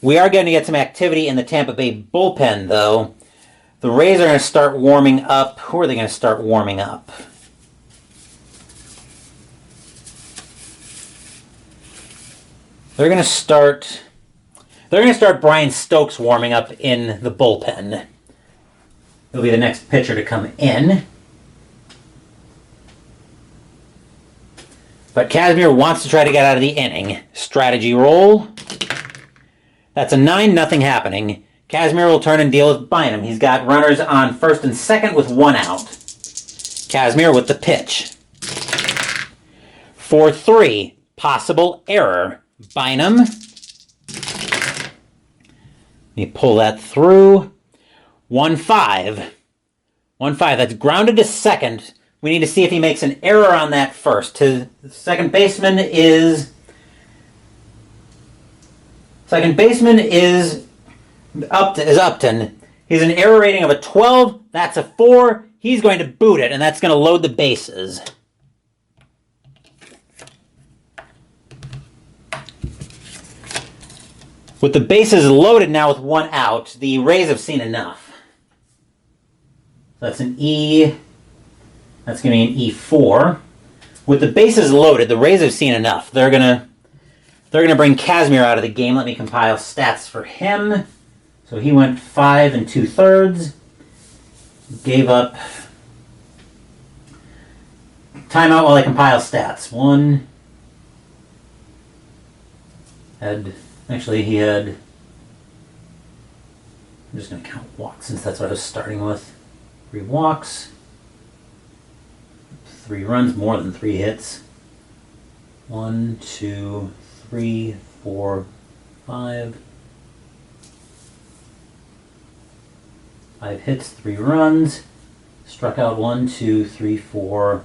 We are going to get some activity in the Tampa Bay bullpen, though. The Rays are going to start warming up. Who are they going to start warming up? They're going to start Brian Stokes warming up in the bullpen. He'll be the next pitcher to come in. But Kazmir wants to try to get out of the inning. Strategy roll. That's a 9, nothing happening. Kazmir will turn and deal with Bynum. He's got runners on first and second with 1 out. Kazmir with the pitch. 4-3. Possible error. Bynum. Let me pull that through. 1-5. 1-5. That's grounded to second. We need to see if he makes an error on that first. His second baseman is Upton. He's an error rating of a 12. That's a 4. He's going to boot it, and that's going to load the bases. With the bases loaded now with 1 out, the Rays have seen enough. That's an E. That's going to be an E4. With the bases loaded, the Rays have seen enough. They're gonna bring Kazmir out of the game. Let me compile stats for him. So he went 5 2/3. Gave up. Timeout while I compile stats. I'm just going to count walks since that's what I was starting with. 3 walks. 3 runs, more than 3 hits. 1, 2, 3, 4, 5. 5 hits, 3 runs. Struck out 1, 2, 3, 4,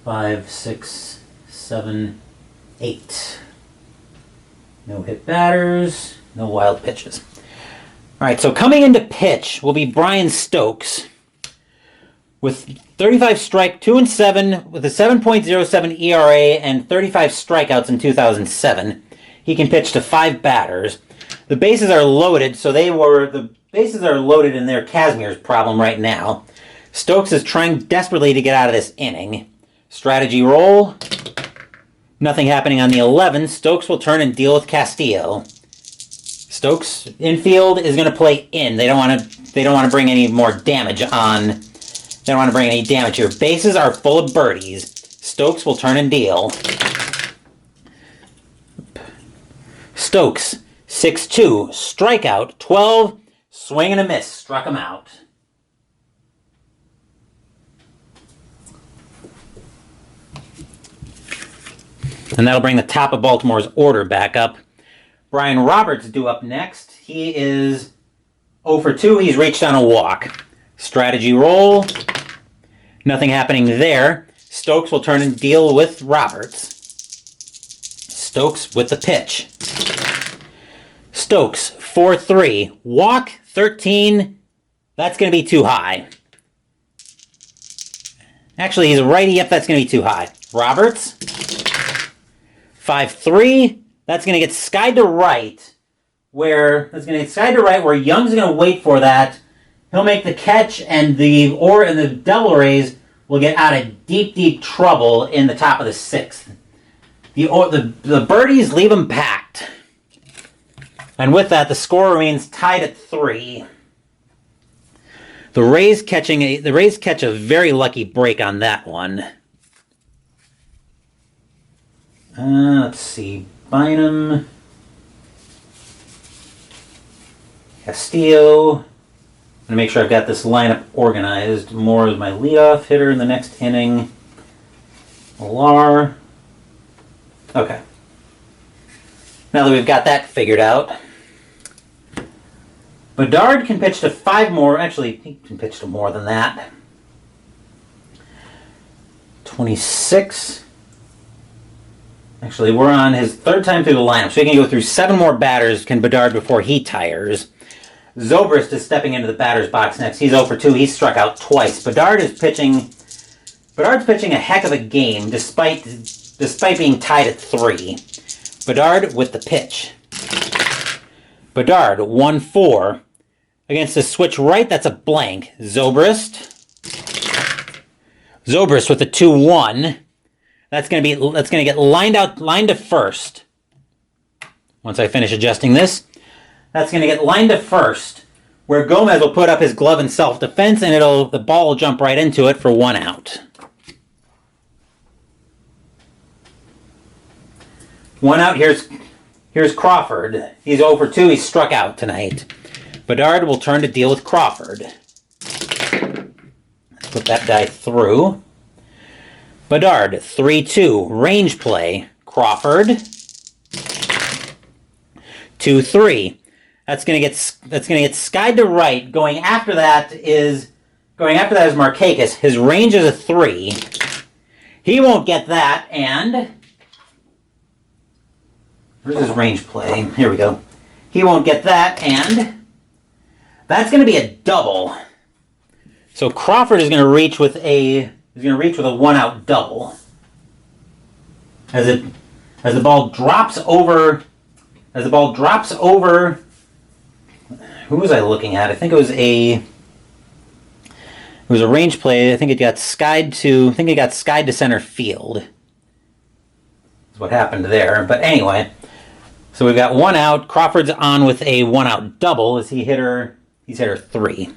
5, 6, 7, 8. No hit batters, no wild pitches. All right, so coming into pitch will be Brian Stokes with 35 strike, 2-7 with a 7.07 ERA and 35 strikeouts in 2007. He can pitch to 5 batters. The bases are loaded, the bases are loaded, and they're Kazmir's problem right now. Stokes is trying desperately to get out of this inning. Strategy roll. Nothing happening on the 11. Stokes will turn and deal with Castillo. Stokes infield is going to play in. They don't want to bring any more damage on. They don't want to bring any damage here. Bases are full of birdies. Stokes will turn and deal. Stokes 6-2, strikeout 12, Swing and a miss. Struck him out. And that'll bring the top of Baltimore's order back up. Brian Roberts due up next. He is 0 for 2. He's reached on a walk. Strategy roll. Nothing happening there. Stokes will turn and deal with Roberts. Stokes with the pitch. Stokes, 4-3. Walk, 13. That's going to be too high. Actually, he's a righty. Yep, that's going to be too high. Roberts, 5-3. That's going to get skied to right. Where Young's going to wait for that. He'll make the catch, and the Devil Rays will get out of deep, deep trouble in the top of the 6th. The Birdies leave them packed. And with that, the score remains tied at 3. The Rays catch a very lucky break on that one. Let's see. Bynum. Castillo. I'm going to make sure I've got this lineup organized. Moore is my leadoff hitter in the next inning. Millar. Okay. Now that we've got that figured out, Bedard can pitch to 5 more. Actually, he can pitch to more than that. 26. Actually, we're on his 3rd time through the lineup, so he can go through 7 more batters, can Bedard, before he tires. Zobrist is stepping into the batter's box next. He's 0 for 2. He's struck out twice. Bedard's pitching a heck of a game, despite being tied at 3. Bedard with the pitch. Bedard, 1-4. Against the switch right, that's a blank. Zobrist with the 2-1. That's gonna get lined to first. Once I finish adjusting this, that's gonna get lined to first, where Gomez will put up his glove in self-defense, and the ball will jump right into it for 1 out. 1 out. Here's Crawford. He's 0 for 2. He's struck out tonight. Bedard will turn to deal with Crawford. Let's put that guy through. Bedard, 3-2. Range play. Crawford. 2-3. That's gonna get skied to right. Going after that is Markakis. His range is a 3. He won't get that, and where's his range play? Here we go. He won't get that, and that's going to be a double. So Crawford is going to reach with a 1-out double. As the ball drops over. Who was I looking at? I think it was a range play. I think it got skied to center field. That's what happened there. But anyway. So we've got 1 out. Crawford's on with a 1-out double as he's hitter 3.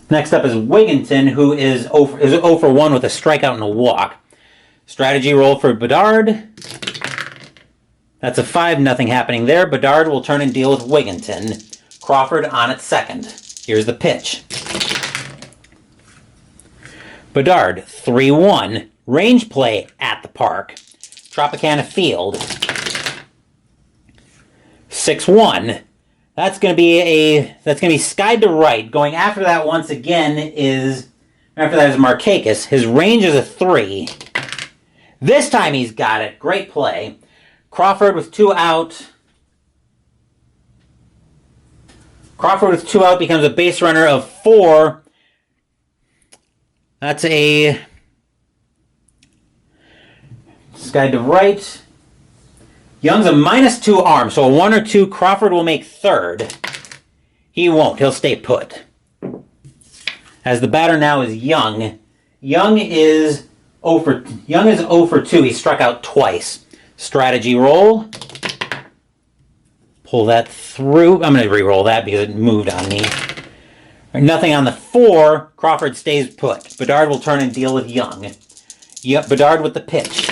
Next up is Wigginton, who is 0 for 1 with a strikeout and a walk. Strategy roll for Bedard. That's a 5, nothing happening there. Bedard will turn and deal with Wigginton. Crawford on at second. Here's the pitch. Bedard, 3-1. Range play at the park. Tropicana Field. 6-1. That's going to be skied to right. Going after that once again is Markakis. His range is a 3. This time he's got it. Great play. Crawford with 2 out. Becomes a base runner of 4. That's a skied to right. Young's a -2 arm, so a 1 or 2, Crawford will make 3rd. He won't. He'll stay put. As the batter now is Young. Young is 0 for 2. He struck out twice. Strategy roll. Pull that through. I'm going to re-roll that because it moved on me. Nothing on the 4. Crawford stays put. Bedard will turn and deal with Young. Yep, Bedard with the pitch.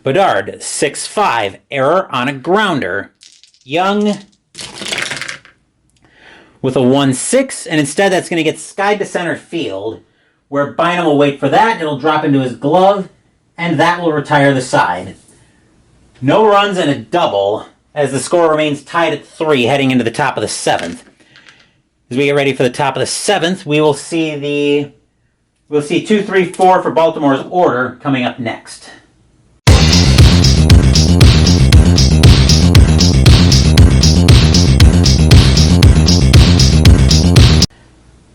Bedard, 6-5, error on a grounder. Young with a 1-6, and instead that's going to get skied to center field, where Bynum will wait for that. It'll drop into his glove, and that will retire the side. No runs and a double, as the score remains tied at 3 heading into the top of the 7th. As we get ready for the top of the 7th, we'll see 2, 3, 4 for Baltimore's order coming up next.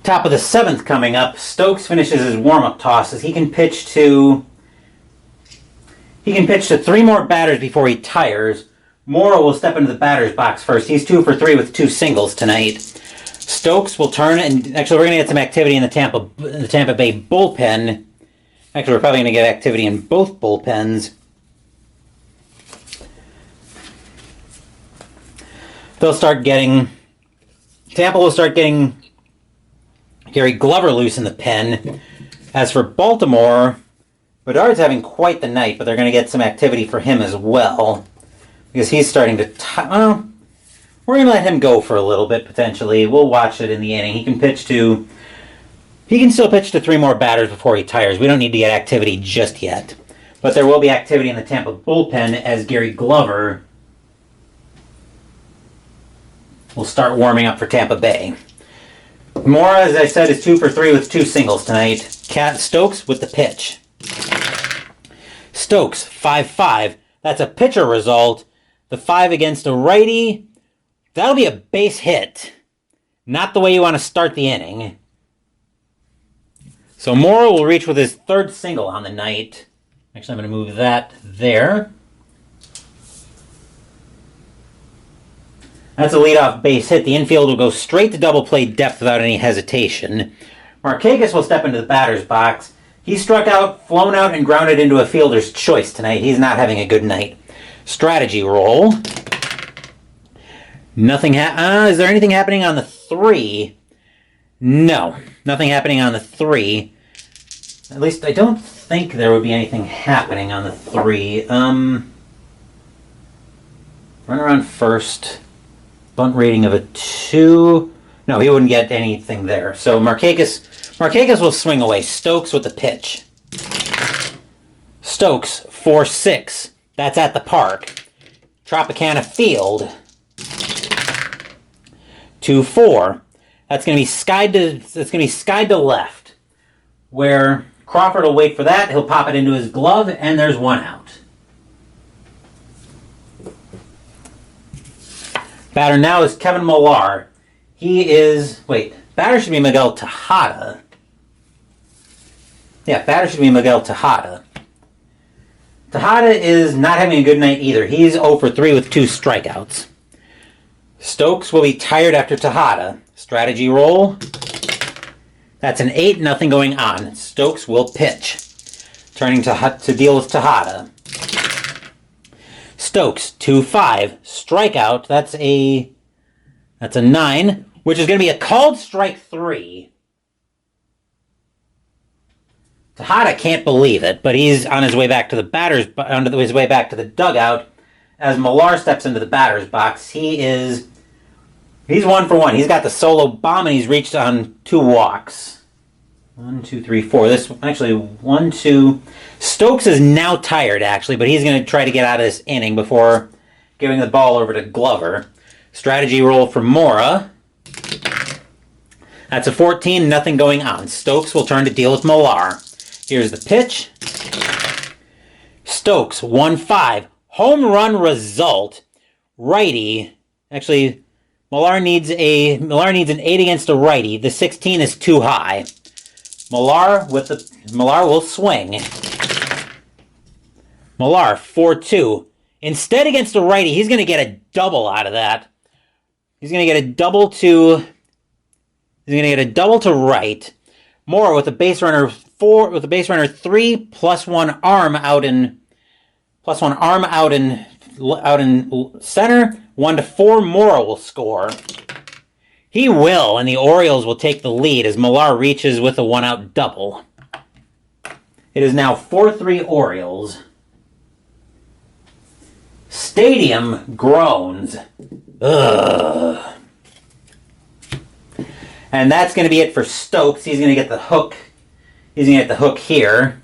Top of the 7th coming up. Stokes finishes his warm-up tosses. He can pitch to 3 more batters before he tires. Morrow will step into the batter's box first. He's 2 for 3 with 2 singles tonight. Stokes will turn, and actually we're going to get some activity in the Tampa Bay bullpen. Actually, we're probably going to get activity in both bullpens. Tampa will start getting Gary Glover loose in the pen. As for Baltimore, Bedard's having quite the night, but they're going to get some activity for him as well, because he's starting to... we're going to let him go for a little bit, potentially. We'll watch it in the inning. He can still pitch to 3 more batters before he tires. We don't need to get activity just yet. But there will be activity in the Tampa bullpen as Gary Glover will start warming up for Tampa Bay. Mora, as I said, is 2 for 3 with 2 singles tonight. Stokes with the pitch. Stokes, 5-5. That's a pitcher result. The 5 against a righty. That'll be a base hit. Not the way you want to start the inning. So Mora will reach with his 3rd single on the night. Actually, I'm going to move that there. That's a leadoff base hit. The infield will go straight to double play depth without any hesitation. Markakis will step into the batter's box. He struck out, flown out, and grounded into a fielder's choice tonight. He's not having a good night. Strategy roll. Nothing. Is there anything happening on the 3? No, nothing happening on the 3. At least I don't think there would be anything happening on the 3. Run around first. Bunt rating of a 2. No, he wouldn't get anything there. So Markakis will swing away. Stokes with the pitch. Stokes, 4-6. That's at the park. Tropicana Field. 2-4. That's going to be skied to left, where Crawford will wait for that. He'll pop it into his glove, and there's 1 out. Batter now is Kevin Millar. Batter should be Miguel Tejada. Yeah, batter should be Miguel Tejada. Tejada is not having a good night either. He's 0 for 3 with 2 strikeouts. Stokes will be tired after Tejada. Strategy roll. That's an 8, nothing going on. Stokes will pitch. Turning to deal with Tejada. Stokes, 2-5. Strikeout, that's a 9, which is going to be a called strike 3. Tejada can't believe it, but he's on his way back to his way back to the dugout as Millar steps into the batter's box. He's 1 for 1. He's got the solo bomb, and he's reached on 2 walks. 1, 2, 3, 4. This actually 1, 2. Stokes is now tired, actually, but he's going to try to get out of this inning before giving the ball over to Glover. Strategy roll for Mora. That's a 14, nothing going on. Stokes will turn to deal with Millar. Here's the pitch. Stokes, 1-5. Home run result. Righty. Actually, Millar needs an 8 against a righty. The 16 is too high. Millar will swing. Millar, 4-2. Instead, against a righty, he's going to get a double out of that. He's going to get a double to right. Moore with a base runner 3 plus 1 arm out in center. 1-4. Moore will score. He will, and the Orioles will take the lead as Millar reaches with a 1-out double. It is now 4-3 Orioles. Stadium groans. Ugh. And that's going to be it for Stokes. He's going to get the hook. He's going to get the hook here.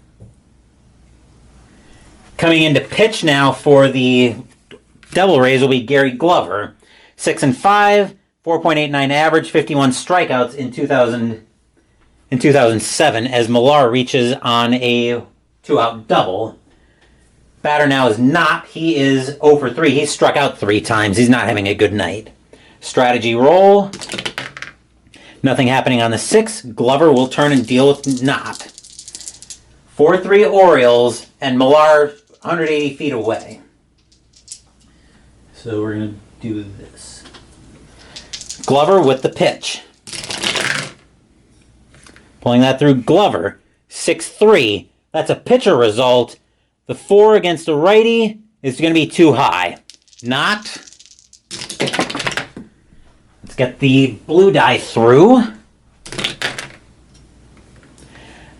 Coming into pitch now for the Devil Rays will be Gary Glover. 6-5, 4.89 average, 51 strikeouts in 2007 as Millar reaches on a 2-out double. Batter now is not. He is 0 for 3. He's struck out 3 times. He's not having a good night. Strategy roll. Nothing happening on the 6. Glover will turn and deal with not. 4-3 Orioles, and Millar 180 feet away. So we're going to do this. Glover with the pitch. Pulling that through Glover. 6-3. That's a pitcher result. The 4 against a righty is going to be too high. Not. Let's get the blue die through.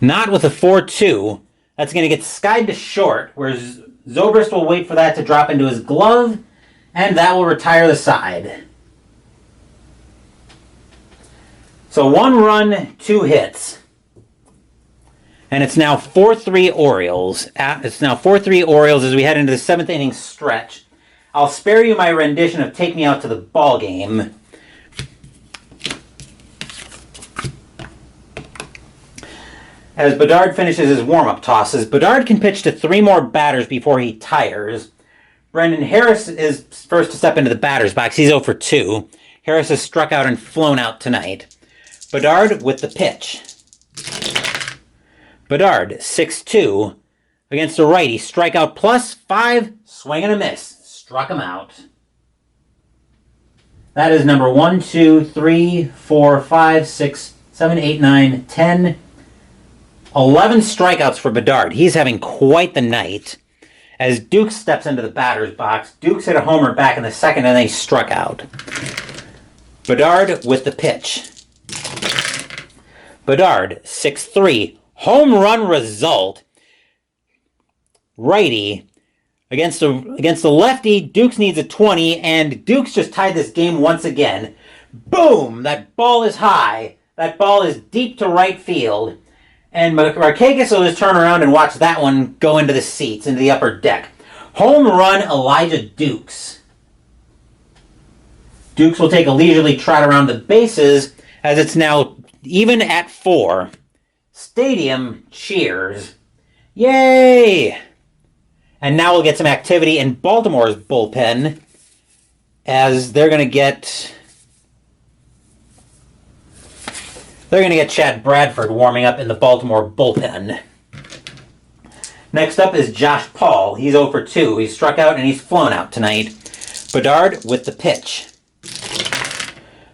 Not with a 4-2. That's going to get skied to short, where Zobrist will wait for that to drop into his glove, and that will retire the side. So 1 run, 2 hits. And it's now 4-3 Orioles. It's now 4-3 Orioles as we head into the 7th inning stretch. I'll spare you my rendition of Take Me Out to the Ball Game. As Bedard finishes his warm-up tosses, Bedard can pitch to 3 more batters before he tires. Brendan Harris is first to step into the batter's box. He's 0 for 2. Harris has struck out and flown out tonight. Bedard with the pitch. Bedard, 6-2. Against a righty, strikeout plus 5, swing and a miss. Struck him out. That is number 1, 2, 3, 4, 5, 6, 7, 8, 9, 10, 11 strikeouts for Bedard. He's having quite the night. As Dukes steps into the batter's box, Dukes hit a homer back in the 2nd and then he struck out. Bedard with the pitch. Bedard, 6-3. Home run result. Righty. Against the lefty, Dukes needs a 20, and Dukes just tied this game once again. Boom! That ball is high. That ball is deep to right field. And Markakis will just turn around and watch that one go into the seats, into the upper deck. Home run, Elijah Dukes. Dukes will take a leisurely trot around the bases as it's now even at 4. Stadium cheers. Yay! And now we'll get some activity in Baltimore's bullpen as they're going to get Chad Bradford warming up in the Baltimore bullpen. Next up is Josh Paul. He's 0 for 2. He's struck out and he's flown out tonight. Bedard with the pitch.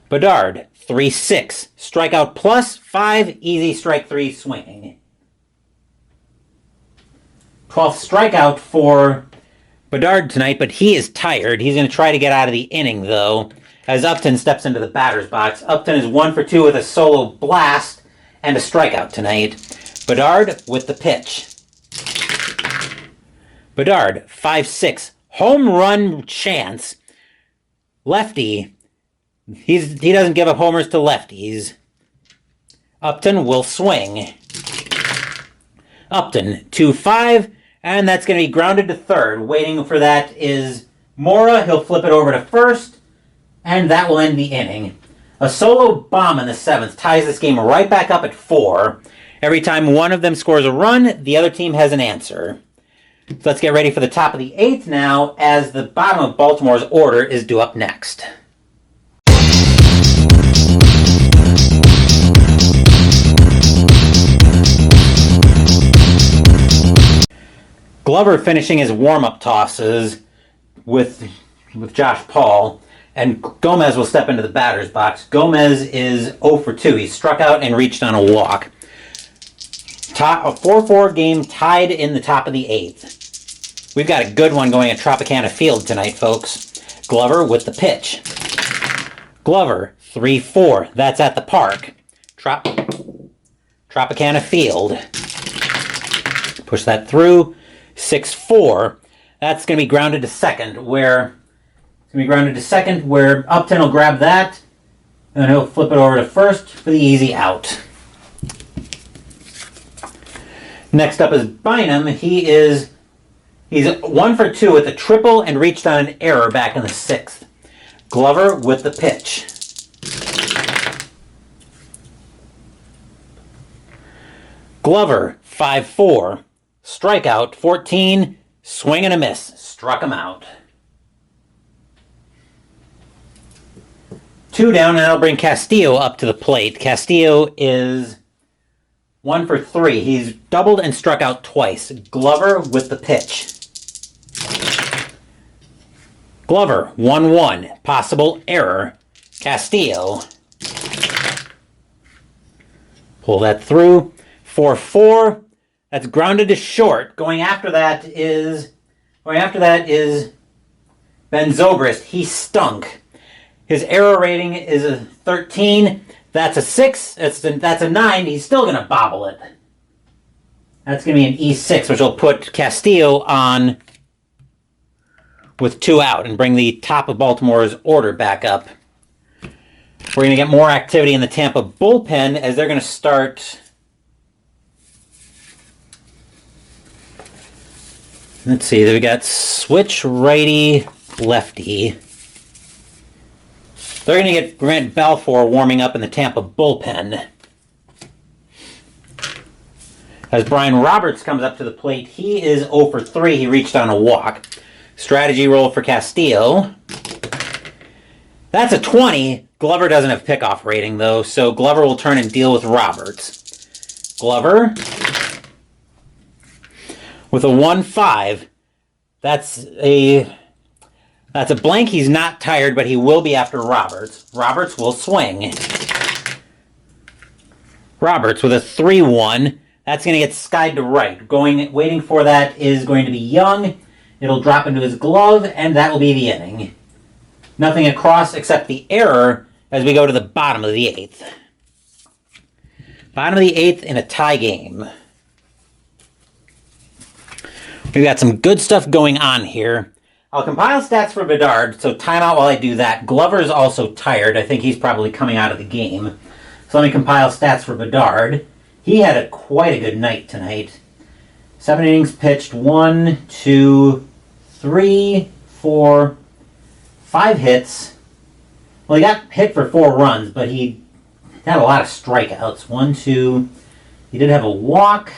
Bedard, 3-6. Strikeout plus 5, easy strike 3 swinging. 12th strikeout for Bedard tonight, but he is tired. He's going to try to get out of the inning, though, as Upton steps into the batter's box. Upton is 1 for 2 with a solo blast and a strikeout tonight. Bedard with the pitch. Bedard, 5-6. Home run chance. Lefty. He doesn't give up homers to lefties. Upton will swing. Upton, 2-5. And that's going to be grounded to third. Waiting for that is Mora. He'll flip it over to first. And that will end the inning. A solo bomb in the 7th ties this game right back up at 4. Every time one of them scores a run, the other team has an answer. So let's get ready for the top of the 8th now, as the bottom of Baltimore's order is due up next. Glover finishing his warm-up tosses with Josh Paul, and Gomez will step into the batter's box. Gomez is 0 for 2. He struck out and reached on a walk. A 4-4 game tied in the top of the 8th. We've got a good one going at Tropicana Field tonight, folks. Glover with the pitch. Glover, 3-4. That's at the park. Tropicana Field. Push that through. 6-4. That's going to be grounded to second, where Upton will grab that, and he'll flip it over to first for the easy out. Next up is Bynum. He's 1 for 2 with a triple and reached on an error back in the 6th. Glover with the pitch. Glover, 5-4. Strikeout, 14. Swing and a miss. Struck him out. 2 down, and that'll bring Castillo up to the plate. Castillo is 1 for 3. He's doubled and struck out twice. Glover with the pitch. Glover, 1-1. Possible error. Castillo. Pull that through. 4-4. That's grounded to short. Going after that is Ben Zobrist. He stunk. His error rating is a 13. That's a 6. That's a 9. He's still going to bobble it. That's going to be an E6, which will put Castillo on with 2 out and bring the top of Baltimore's order back up. We're going to get more activity in the Tampa bullpen as they're going to start. Let's see, we got switch righty, lefty. They're going to get Grant Balfour warming up in the Tampa bullpen. As Brian Roberts comes up to the plate, he is 0 for 3. He reached on a walk. Strategy roll for Castillo. That's a 20. Glover doesn't have pickoff rating, though, so Glover will turn and deal with Roberts. Glover with a 1-5. That's a blank. He's not tired, but he will be after Roberts. Roberts will swing. Roberts with a 3-1. That's going to get skied to right. Waiting for that is going to be Young. It'll drop into his glove, and that will be the inning. Nothing across except the error as we go to the bottom of the 8th. Bottom of the 8th in a tie game. We've got some good stuff going on here. I'll compile stats for Bedard, so timeout while I do that. Glover's also tired. I think he's probably coming out of the game. So let me compile stats for Bedard. He had quite a good night tonight. 7 innings pitched, 1, 2, 3, 4, 5 hits. Well, he got hit for 4 runs, but he had a lot of strikeouts. 1, 2. He did have a walk.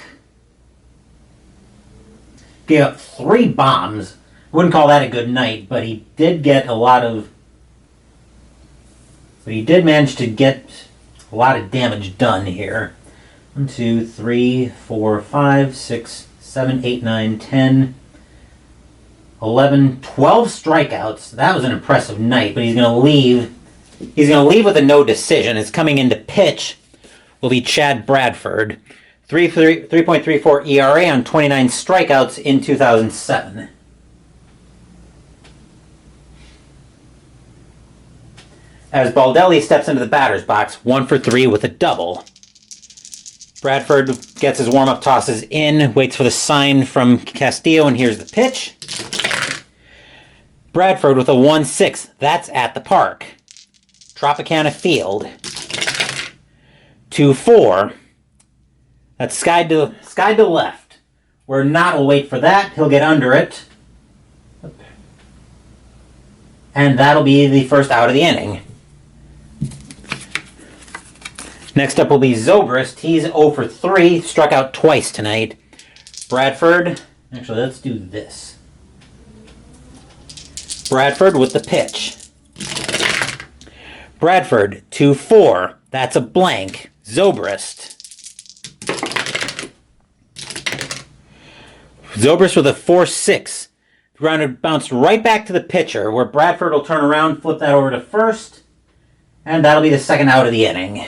Gave up 3 bombs. Wouldn't call that a good night, but he did get a lot of. But he did manage to get a lot of damage done here. 1, 2, 3, 4, 5, 6, 7, 8, 9, 10, 11, 12 strikeouts. That was an impressive night, but he's going to leave. He's going to leave with a no decision. It's coming in to pitch will be Chad Bradford. 3.34 ERA on 29 strikeouts in 2007. As Baldelli steps into the batter's box, 1 for 3 with a double. Bradford gets his warm-up tosses in, waits for the sign from Castillo, and here's the pitch. Bradford with a 1-6. That's at the park. Tropicana Field. 2-4. That's skied to left. Where Knott will wait for that. He'll get under it. And that'll be the first out of the inning. Next up will be Zobrist. He's 0 for 3. Struck out twice tonight. Bradford. Actually, let's do this. Bradford with the pitch. Bradford, 2-4. That's a blank. Zobrist. Zobrist with a 4-6. The ground bounced right back to the pitcher, where Bradford will turn around, flip that over to first, and that'll be the second out of the inning.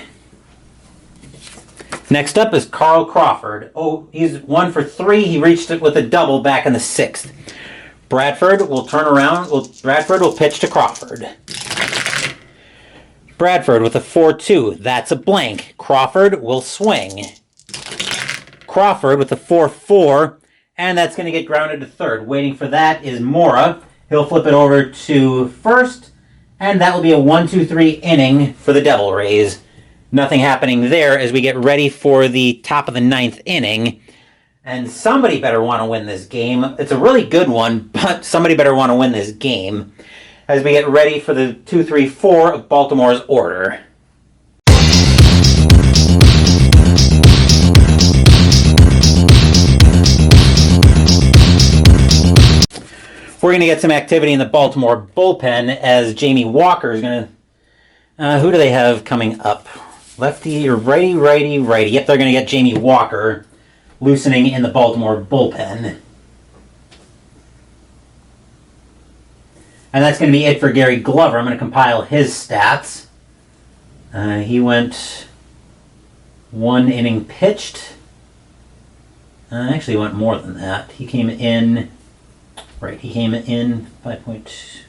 Next up is Carl Crawford. Oh, he's 1 for 3. He reached it with a double back in the 6th. Bradford will turn around. Bradford will pitch to Crawford. Bradford with a 4-2. That's a blank. Crawford will swing. Crawford with a 4-4. And that's going to get grounded to third. Waiting for that is Mora. He'll flip it over to first, and that will be a 1-2-3 inning for the Devil Rays. Nothing happening there as we get ready for the top of the 9th inning. And somebody better want to win this game. It's a really good one, but somebody better want to win this game as we get ready for the 2-3-4 of Baltimore's order. We're going to get some activity in the Baltimore bullpen as Jamie Walker is going to... who do they have coming up? Lefty or righty, righty, righty. Yep, they're going to get Jamie Walker loosening in the Baltimore bullpen. And that's going to be it for Gary Glover. I'm going to compile his stats. He went 1 inning pitched. Actually, he went more than that. He came in... Right, he came in 5.2,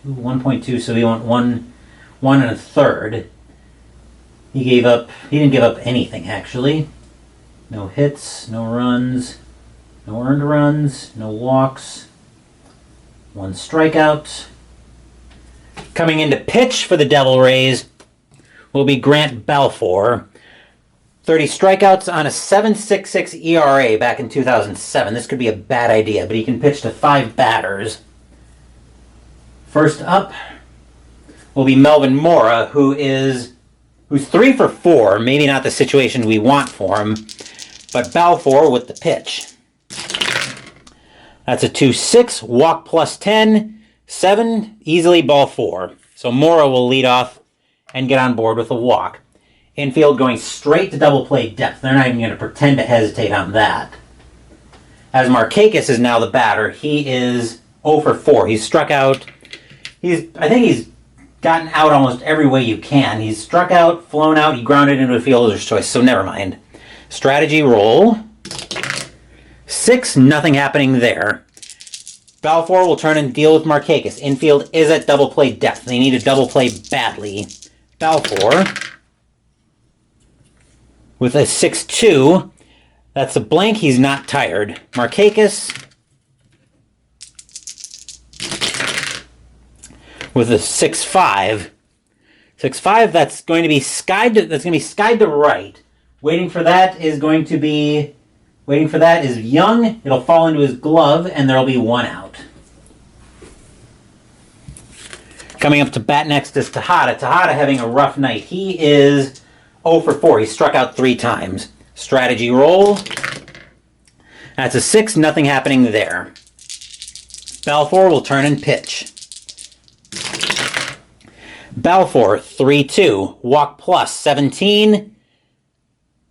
1.2, so he went 1 1/3. He didn't give up anything, actually. No hits, no runs, no earned runs, no walks, 1 strikeout. Coming in to pitch for the Devil Rays will be Grant Balfour. 30 strikeouts on a 7.66 ERA back in 2007. This could be a bad idea, but he can pitch to 5 batters. First up will be Melvin Mora, who's 3 for 4. Maybe not the situation we want for him, but Balfour with the pitch. That's a 2-6, walk plus 10, 7, easily ball 4. So Mora will lead off and get on board with a walk. Infield going straight to double play depth. They're not even going to pretend to hesitate on that. As Markakis is now the batter, he is 0 for 4. He's struck out. I think he's gotten out almost every way you can. He's struck out, flown out, he grounded into a fielder's choice, so never mind. Strategy roll. 6, nothing happening there. Balfour will turn and deal with Markakis. Infield is at double play depth. They need a double play badly. Balfour with a 6-2. That's a blank. He's not tired. Markakis with a 6-5. 6-5, that's going to be skied to right. Waiting for that is Young. It'll fall into his glove, and there'll be 1 out. Coming up to bat next is Tejada. Tejada having a rough night. He is 0 for 4. He struck out 3 times. Strategy roll. That's a 6. Nothing happening there. Balfour will turn and pitch. Balfour, 3-2. Walk plus 17.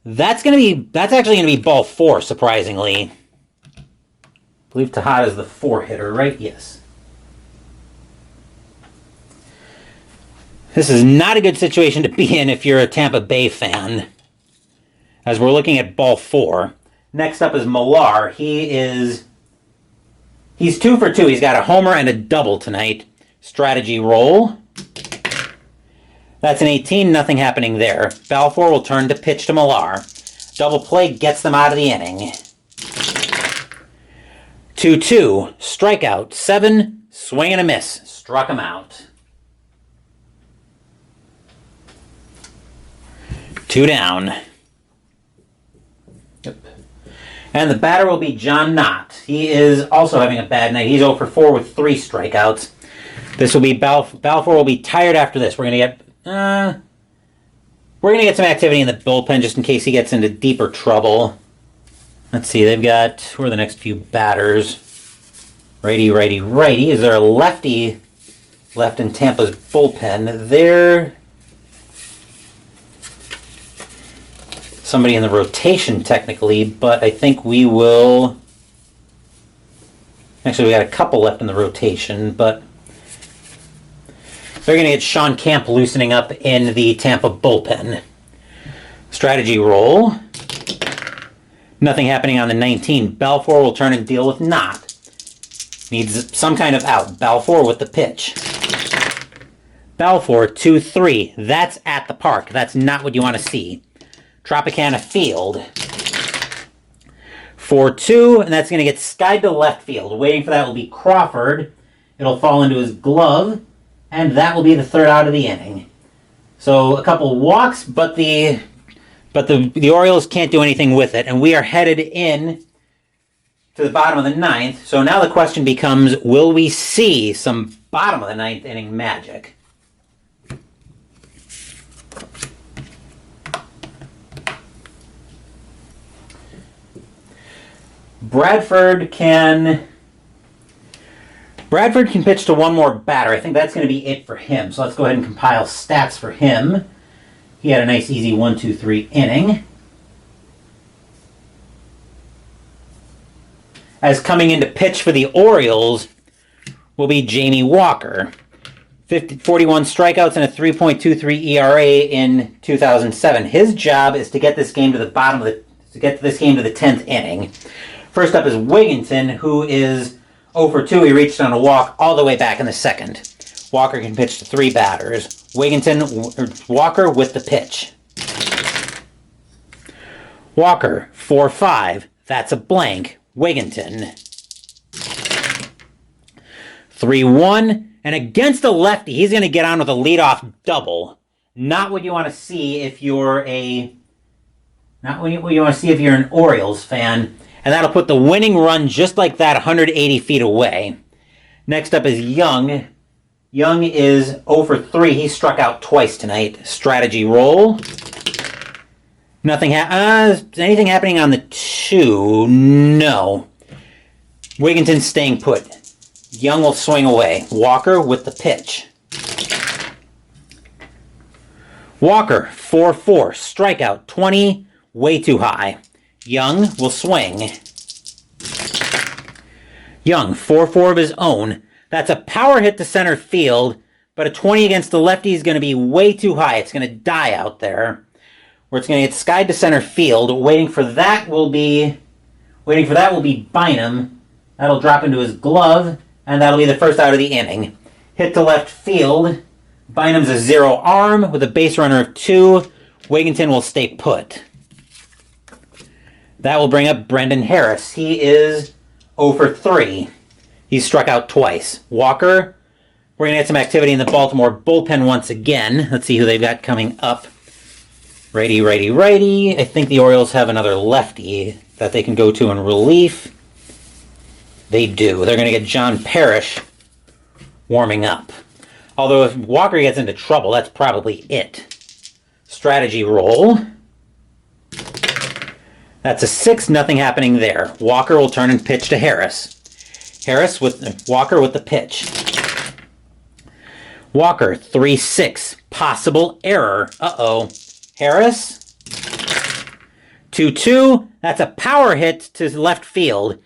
That's actually going to be ball 4, surprisingly. I believe Tejada's the 4 hitter, right? Yes. This is not a good situation to be in if you're a Tampa Bay fan, as we're looking at ball 4. Next up is Millar. He's 2 for 2. He's got a homer and a double tonight. Strategy roll. That's an 18. Nothing happening there. Balfour will turn to pitch to Millar. Double play gets them out of the inning. 2-2. Strikeout. 7. Swing and a miss. Struck him out. 2 down. Yep. And the batter will be John Knott. He is also having a bad night. He's 0 for 4 with 3 strikeouts. This will be Balfour will be tired after this. We're gonna get some activity in the bullpen just in case he gets into deeper trouble. Let's see. They've got, who are the next few batters? Righty, righty, righty. Is there a lefty left in Tampa's bullpen? There. Somebody in the rotation technically, but I think we will... Actually, we got a couple left in the rotation, but they're going to get Sean Camp loosening up in the Tampa bullpen. Strategy roll. Nothing happening on the 19. Balfour will turn and deal with Knott. Needs some kind of out. Balfour with the pitch. Balfour, 2-3. That's at the park. That's not what you want to see. Tropicana Field. 4-2, and that's going to get skied to left field. Waiting for that will be Crawford. It'll fall into his glove, and that will be the third out of the inning. So a couple walks, but the Orioles can't do anything with it, and we are headed in to the bottom of the ninth. So now the question becomes, will we see some bottom of the ninth inning magic? Bradford can pitch to one more batter. I think that's going to be it for him. So let's go ahead and compile stats for him. He had a nice easy 1-2-3 inning. As coming in to pitch for the Orioles will be Jamie Walker. 41 strikeouts and a 3.23 ERA in 2007. His job is to get this game to the 10th inning. First up is Wigginton, who is 0 for 2. He reached on a walk all the way back in the second. Walker can pitch to 3 batters. Walker with the pitch. Walker, 4-5. That's a blank. Wigginton. 3-1. And against the lefty, he's going to get on with a leadoff double. Not what you want to see if you're an Orioles fan. And that'll put the winning run just like that 180 feet away. Next up is Young. Young is 0 for 3. He struck out twice tonight. Strategy roll. Anything happening on the 2? No. Wigginton staying put. Young will swing away. Walker with the pitch. Walker, 4-4. Strikeout 20. Way too high. Young will swing. Young, 4-4 of his own. That's a power hit to center field, but a 20 against the lefty is going to be way too high. It's going to die out there. Where it's going to get skied to center field. Waiting for that will be Bynum. That'll drop into his glove, and that'll be the first out of the inning. Hit to left field. Bynum's a 0 arm with a base runner of 2. Wigginton will stay put. That will bring up Brendan Harris. He is 0 for 3. He's struck out twice. Walker, we're going to get some activity in the Baltimore bullpen once again. Let's see who they've got coming up. Righty, righty, righty. I think the Orioles have another lefty that they can go to in relief. They do. They're going to get John Parrish warming up. Although if Walker gets into trouble, that's probably it. Strategy roll. That's a 6, nothing happening there. Walker will turn and pitch to Harris. Walker with the pitch. Walker, 3-6. Possible error. Uh-oh. Harris. 2-2. That's a power hit to left field.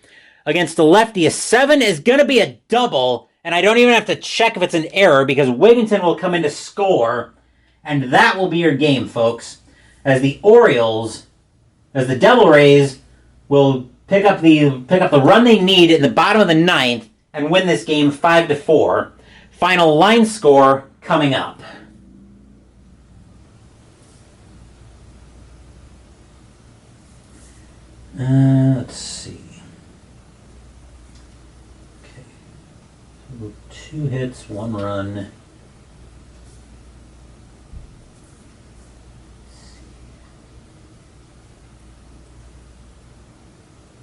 Against the lefty, a 7 is going to be a double, and I don't even have to check if it's an error because Wigginton will come in to score, and that will be your game, folks. As the Devil Rays will pick up the run they need in the bottom of the ninth and win this game 5-4. Final line score coming up. Let's see. Okay. 2 hits, 1 run.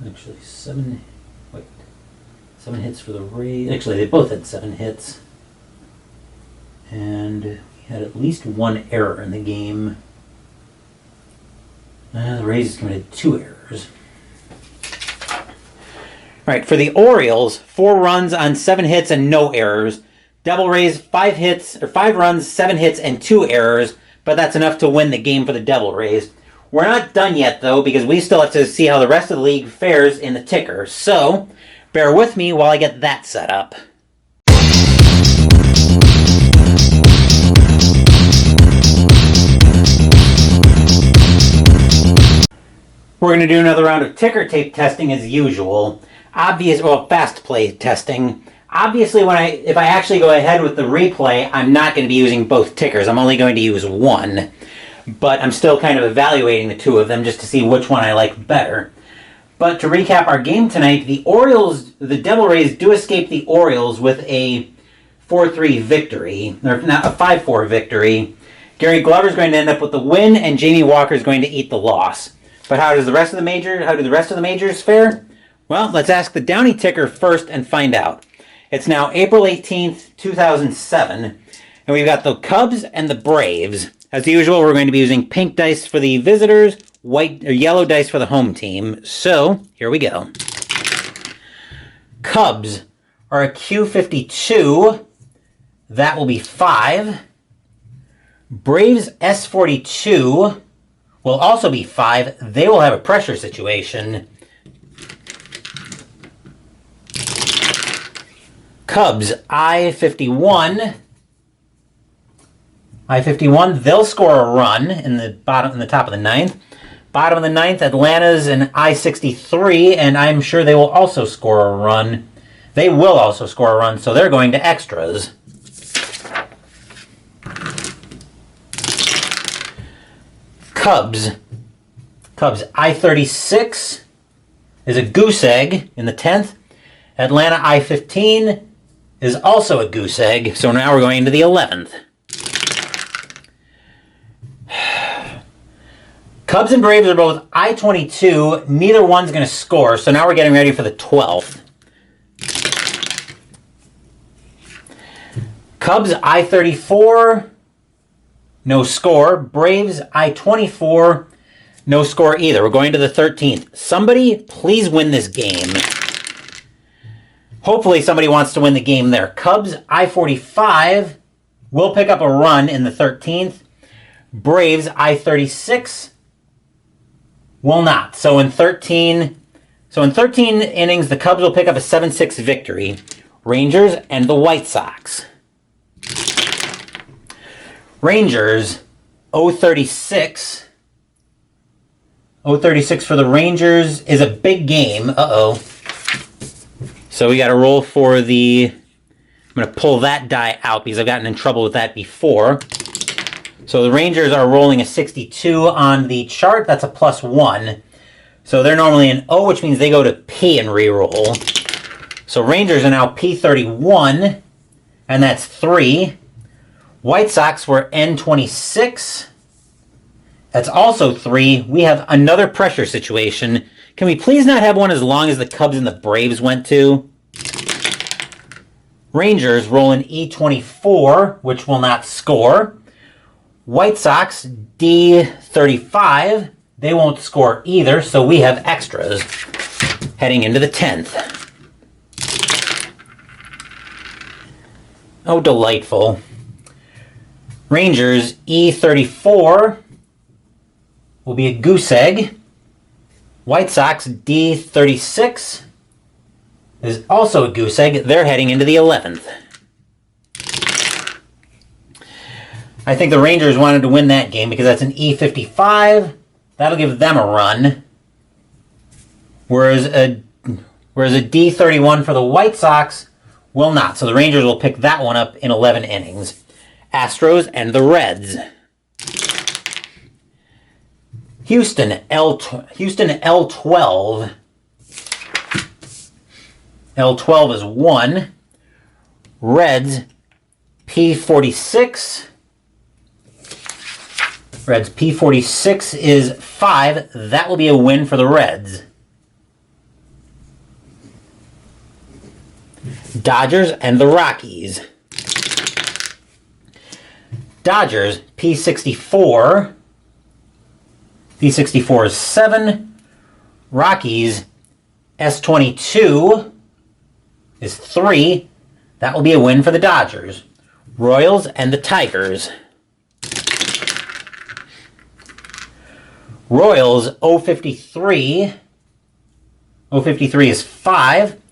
Actually, 7 hits for the Rays. Actually, they both had 7 hits. And we had at least 1 error in the game. The Rays committed 2 errors. All right, for the Orioles, 4 runs on 7 hits and no errors. Devil Rays, 5 runs, 7 hits, and 2 errors, but that's enough to win the game for the Devil Rays. We're not done yet, though, because we still have to see how the rest of the league fares in the ticker. So, bear with me while I get that set up. We're going to do another round of ticker tape testing as usual. Fast play testing. Obviously, if I actually go ahead with the replay, I'm not going to be using both tickers. I'm only going to use one. But I'm still kind of evaluating the 2 of them just to see which one I like better. But to recap our game tonight, the Devil Rays do escape the Orioles with a 4-3 victory, or not a 5-4 victory. Gary Glover's going to end up with the win, and Jamie Walker's going to eat the loss. But how do the rest of the majors fare? Well, let's ask the Downey ticker first and find out. It's now April 18th, 2007, and we've got the Cubs and the Braves. As usual, we're going to be using pink dice for the visitors, yellow dice for the home team. So, here we go. Cubs are a Q52. That will be 5. Braves S42 will also be 5. They will have a pressure situation. Cubs I51. They'll score a run in the top of the ninth. Bottom of the ninth, Atlanta's an I63, and I'm sure they will also score a run. They will also score a run, so they're going to extras. Cubs I36 is a goose egg in the 10th. Atlanta I15 is also a goose egg, so now we're going into the 11th. Cubs and Braves are both I22. Neither one's going to score, so now we're getting ready for the 12th. Cubs I34, no score. Braves I24, no score either. We're going to the 13th. Somebody, please win this game. Hopefully somebody wants to win the game there. Cubs I45 will pick up a run in the 13th. Braves I36 will not. So in 13 innings, the Cubs will pick up a 7-6 victory. Rangers and the White Sox. Rangers 036. 036 for the Rangers is a big game. So we got to roll for the... I'm going to pull that die out because I've gotten in trouble with that before. So the Rangers are rolling a 62 on the chart. That's a +1. So they're normally an O, which means they go to P and re-roll. So Rangers are now P31, and that's 3. White Sox were N26. That's also 3. We have another pressure situation. Can we please not have one as long as the Cubs and the Braves went to? Rangers roll an E24, which will not score. White Sox, D35. They won't score either, so we have extras heading into the 10th. Oh, delightful. Rangers, E34 will be a goose egg. White Sox, D36 is also a goose egg. They're heading into the 11th. I think the Rangers wanted to win that game because that's an E55. That'll give them a run. Whereas a D31 for the White Sox will not. So the Rangers will pick that one up in 11 innings. Astros and the Reds. Houston L12. L12 is 1. Reds P46. Reds P46 is 5. That will be a win for the Reds. Dodgers and the Rockies. Dodgers P64. P64 is 7. Rockies S22 is 3. That will be a win for the Dodgers. Royals and the Tigers. Royals 053. 053 is 5.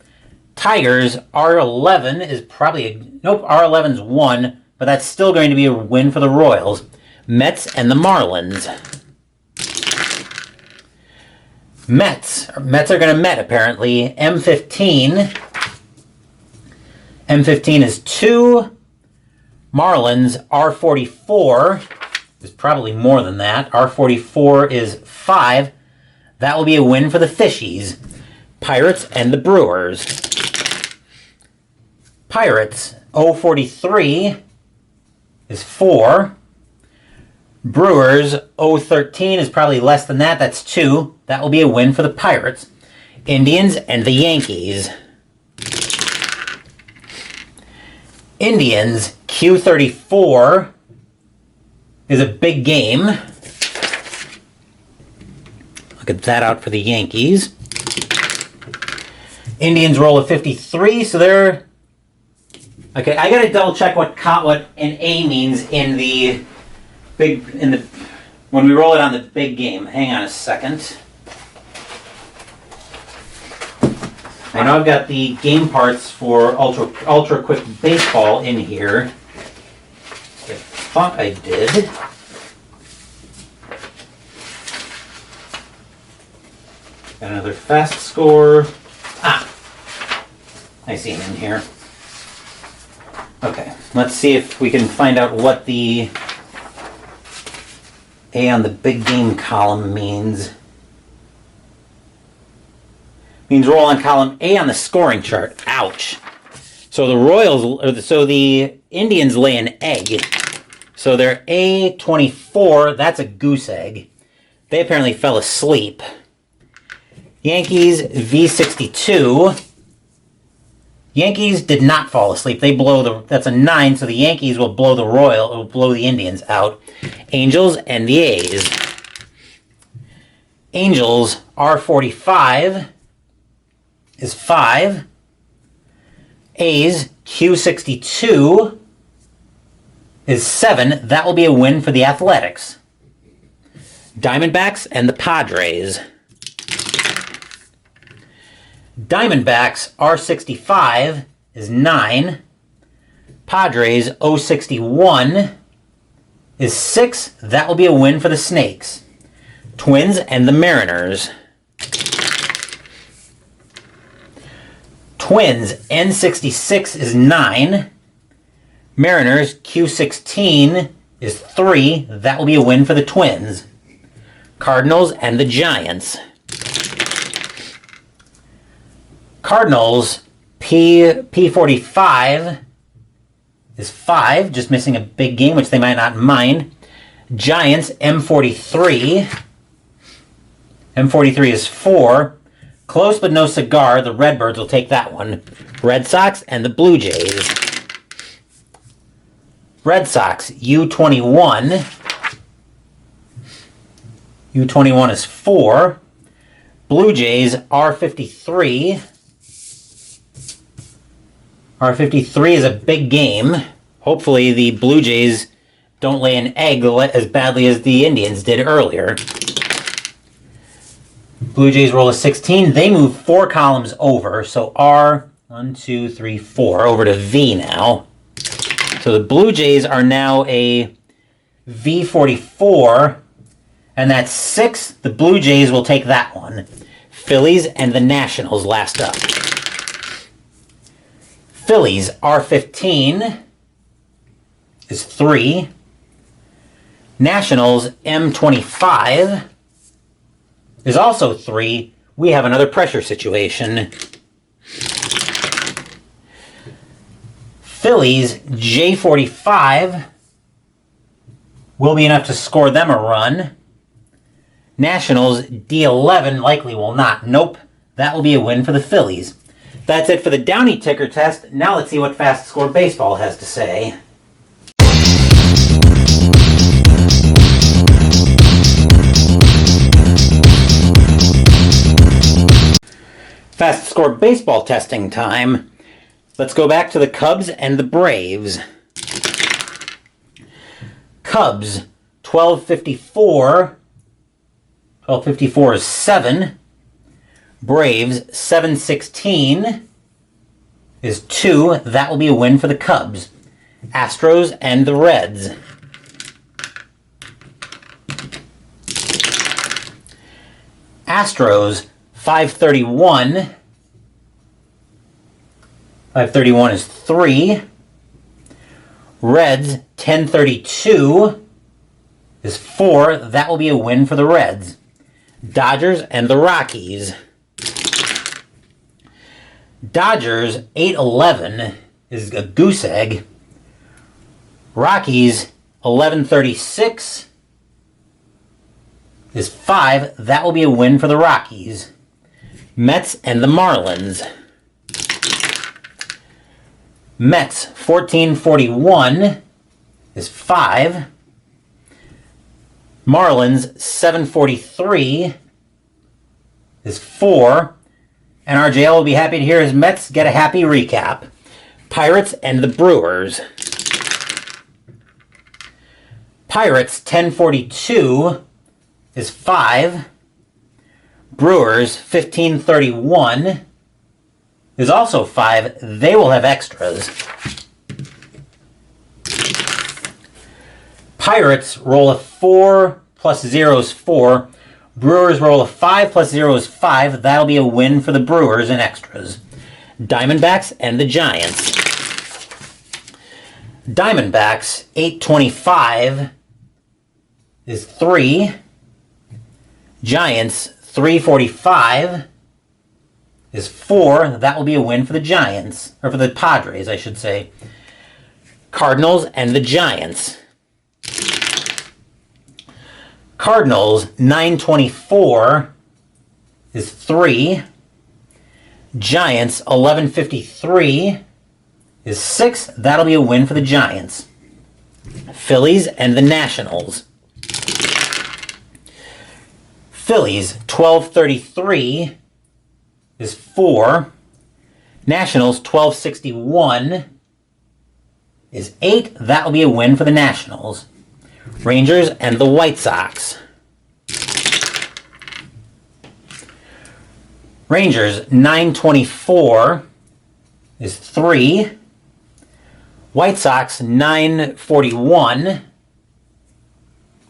Tigers R11 is probably R11's 1, but that's still going to be a win for the Royals. Mets and the Marlins. Mets are going to Met apparently. M15. M15 is 2. Marlins R44 is probably more than that. R44 is 5. That will be a win for the Fishies. Pirates and the Brewers. Pirates, 043 is 4. Brewers, 013 is probably less than that. That's 2. That will be a win for the Pirates. Indians and the Yankees. Indians, Q34 is a big game. Look at that out for the Yankees. Indians roll a 53, so they're... Okay, I gotta double check what an A means in the when we roll it on the big game. Hang on a second. I know I've got the game parts for Ultra Quick Baseball in here. I thought I did. Got another fast score. I see him in here. Okay, let's see if we can find out what the A on the big game column means. Means roll on column A on the scoring chart. Ouch. So the Indians lay an egg. So they're A24, that's a goose egg. They apparently fell asleep. Yankees V62. Yankees did not fall asleep. They that's a 9, so the Yankees will blow the Indians out. Angels and the A's. Angels R45 is 5. A's Q62 is 7. That will be a win for the Athletics. Diamondbacks and the Padres. Diamondbacks R65 is 9. Padres 061 is 6. That will be a win for the Snakes. Twins and the Mariners. Twins N66 is 9. Mariners Q16 is 3. That will be a win for the Twins. Cardinals and the Giants. Cardinals P45 is 5, just missing a big game, which they might not mind. Giants M43. M43 is 4. Close but no cigar. The Redbirds will take that one. Red Sox and the Blue Jays. Red Sox U21. U21 is 4. Blue Jays R53. R53 is a big game. Hopefully the Blue Jays don't lay an egg as badly as the Indians did earlier. Blue Jays roll a 16. They move 4 columns over. So R, 1, 2, 3, 4, over to V now. So the Blue Jays are now a V44. And that's 6. The Blue Jays will take that one. Phillies and the Nationals last up. Phillies R15 is 3. Nationals M25 is also 3. We have another pressure situation. Phillies J45 will be enough to score them a run. Nationals D11 likely will not. Nope. That will be a win for the Phillies. That's it for the Downey ticker test. Now let's see what Fast Score Baseball has to say. Fast Score Baseball testing time. Let's go back to the Cubs and the Braves. Cubs 1254. 1254 is 7. Braves 716 is 2. That will be a win for the Cubs. Astros and the Reds. Astros 531. 531 is 3. Reds 1032 is 4. That will be a win for the Reds. Dodgers and the Rockies. Dodgers 8-11 is a goose egg. Rockies 11-36 is 5. That will be a win for the Rockies. Mets and the Marlins. Mets 14-41 is 5. Marlins 7-43 is 4. And RJL will be happy to hear his Mets get a happy recap. Pirates and the Brewers. Pirates 10-42 is 5. Brewers 15-31 is also 5. They will have extras. Pirates roll a 4 plus 0 is 4. Brewers roll a 5 plus 0 is 5. That'll be a win for the Brewers in extras. Diamondbacks and the Giants. Diamondbacks 8-25 is 3. Giants 3-45 is 4. That will be a win for the Giants, or for the Padres, I should say. Cardinals and the Giants. Cardinals 9-24 is 3. Giants 11-53 is 6. That'll be a win for the Giants. Phillies and the Nationals. Phillies 12-33 is 4. Nationals 12-61 is 8. That will be a win for the Nationals. Rangers and the White Sox. Rangers 9-24 is 3. White Sox 9-41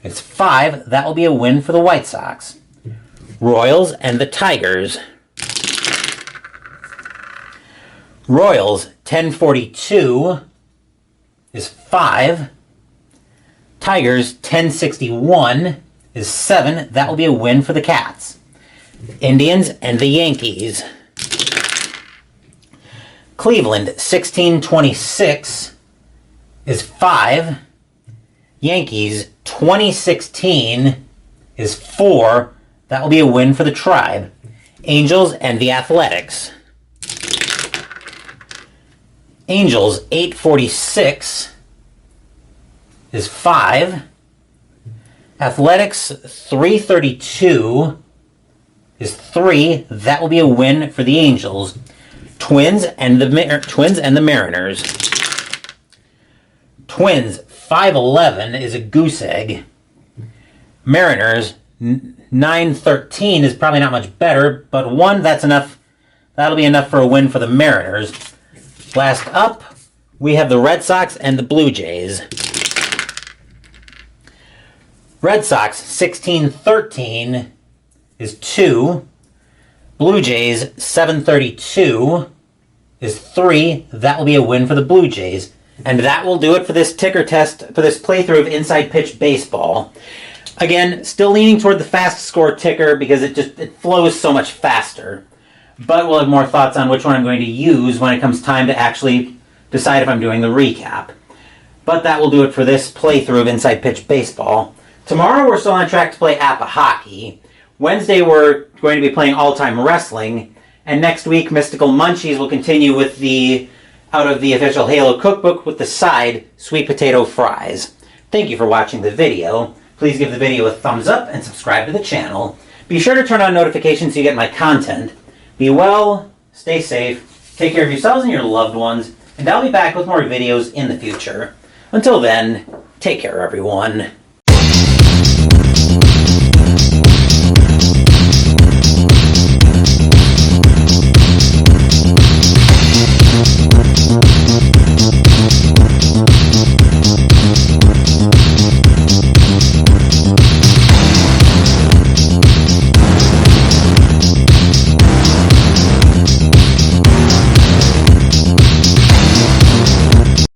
is 5. That will be a win for the White Sox. Royals and the Tigers. Royals 10-42 is 5. Tigers 10-61 is 7. That will be a win for the Cats. Indians and the Yankees. Cleveland 16-26 is 5. Yankees 20-16 is 4. That will be a win for the Tribe. Angels and the Athletics. Angels 8-46 is 5. Athletics 3-32 is 3. That will be a win for the Angels. Twins and the Mariners. Twins 5-11 is a goose egg. Mariners 9-13 is probably not much better, but 1, that's enough. That'll be enough for a win for the Mariners. Last up, we have the Red Sox and the Blue Jays. Red Sox 16-13 is 2. Blue Jays 7-32 is 3. That will be a win for the Blue Jays. And that will do it for this ticker test, for this playthrough of Inside Pitch Baseball. Again, still leaning toward the fast score ticker because it flows so much faster. But we'll have more thoughts on which one I'm going to use when it comes time to actually decide if I'm doing the recap. But that will do it for this playthrough of Inside Pitch Baseball. Tomorrow we're still on track to play APA Hockey. Wednesday we're going to be playing All Time Wrestling. And next week Mystical Munchies will continue with the out of the official Halo cookbook with the side sweet potato fries. Thank you for watching the video. Please give the video a thumbs up and subscribe to the channel. Be sure to turn on notifications so you get my content. Be well, stay safe, take care of yourselves and your loved ones, and I'll be back with more videos in the future. Until then, take care everyone.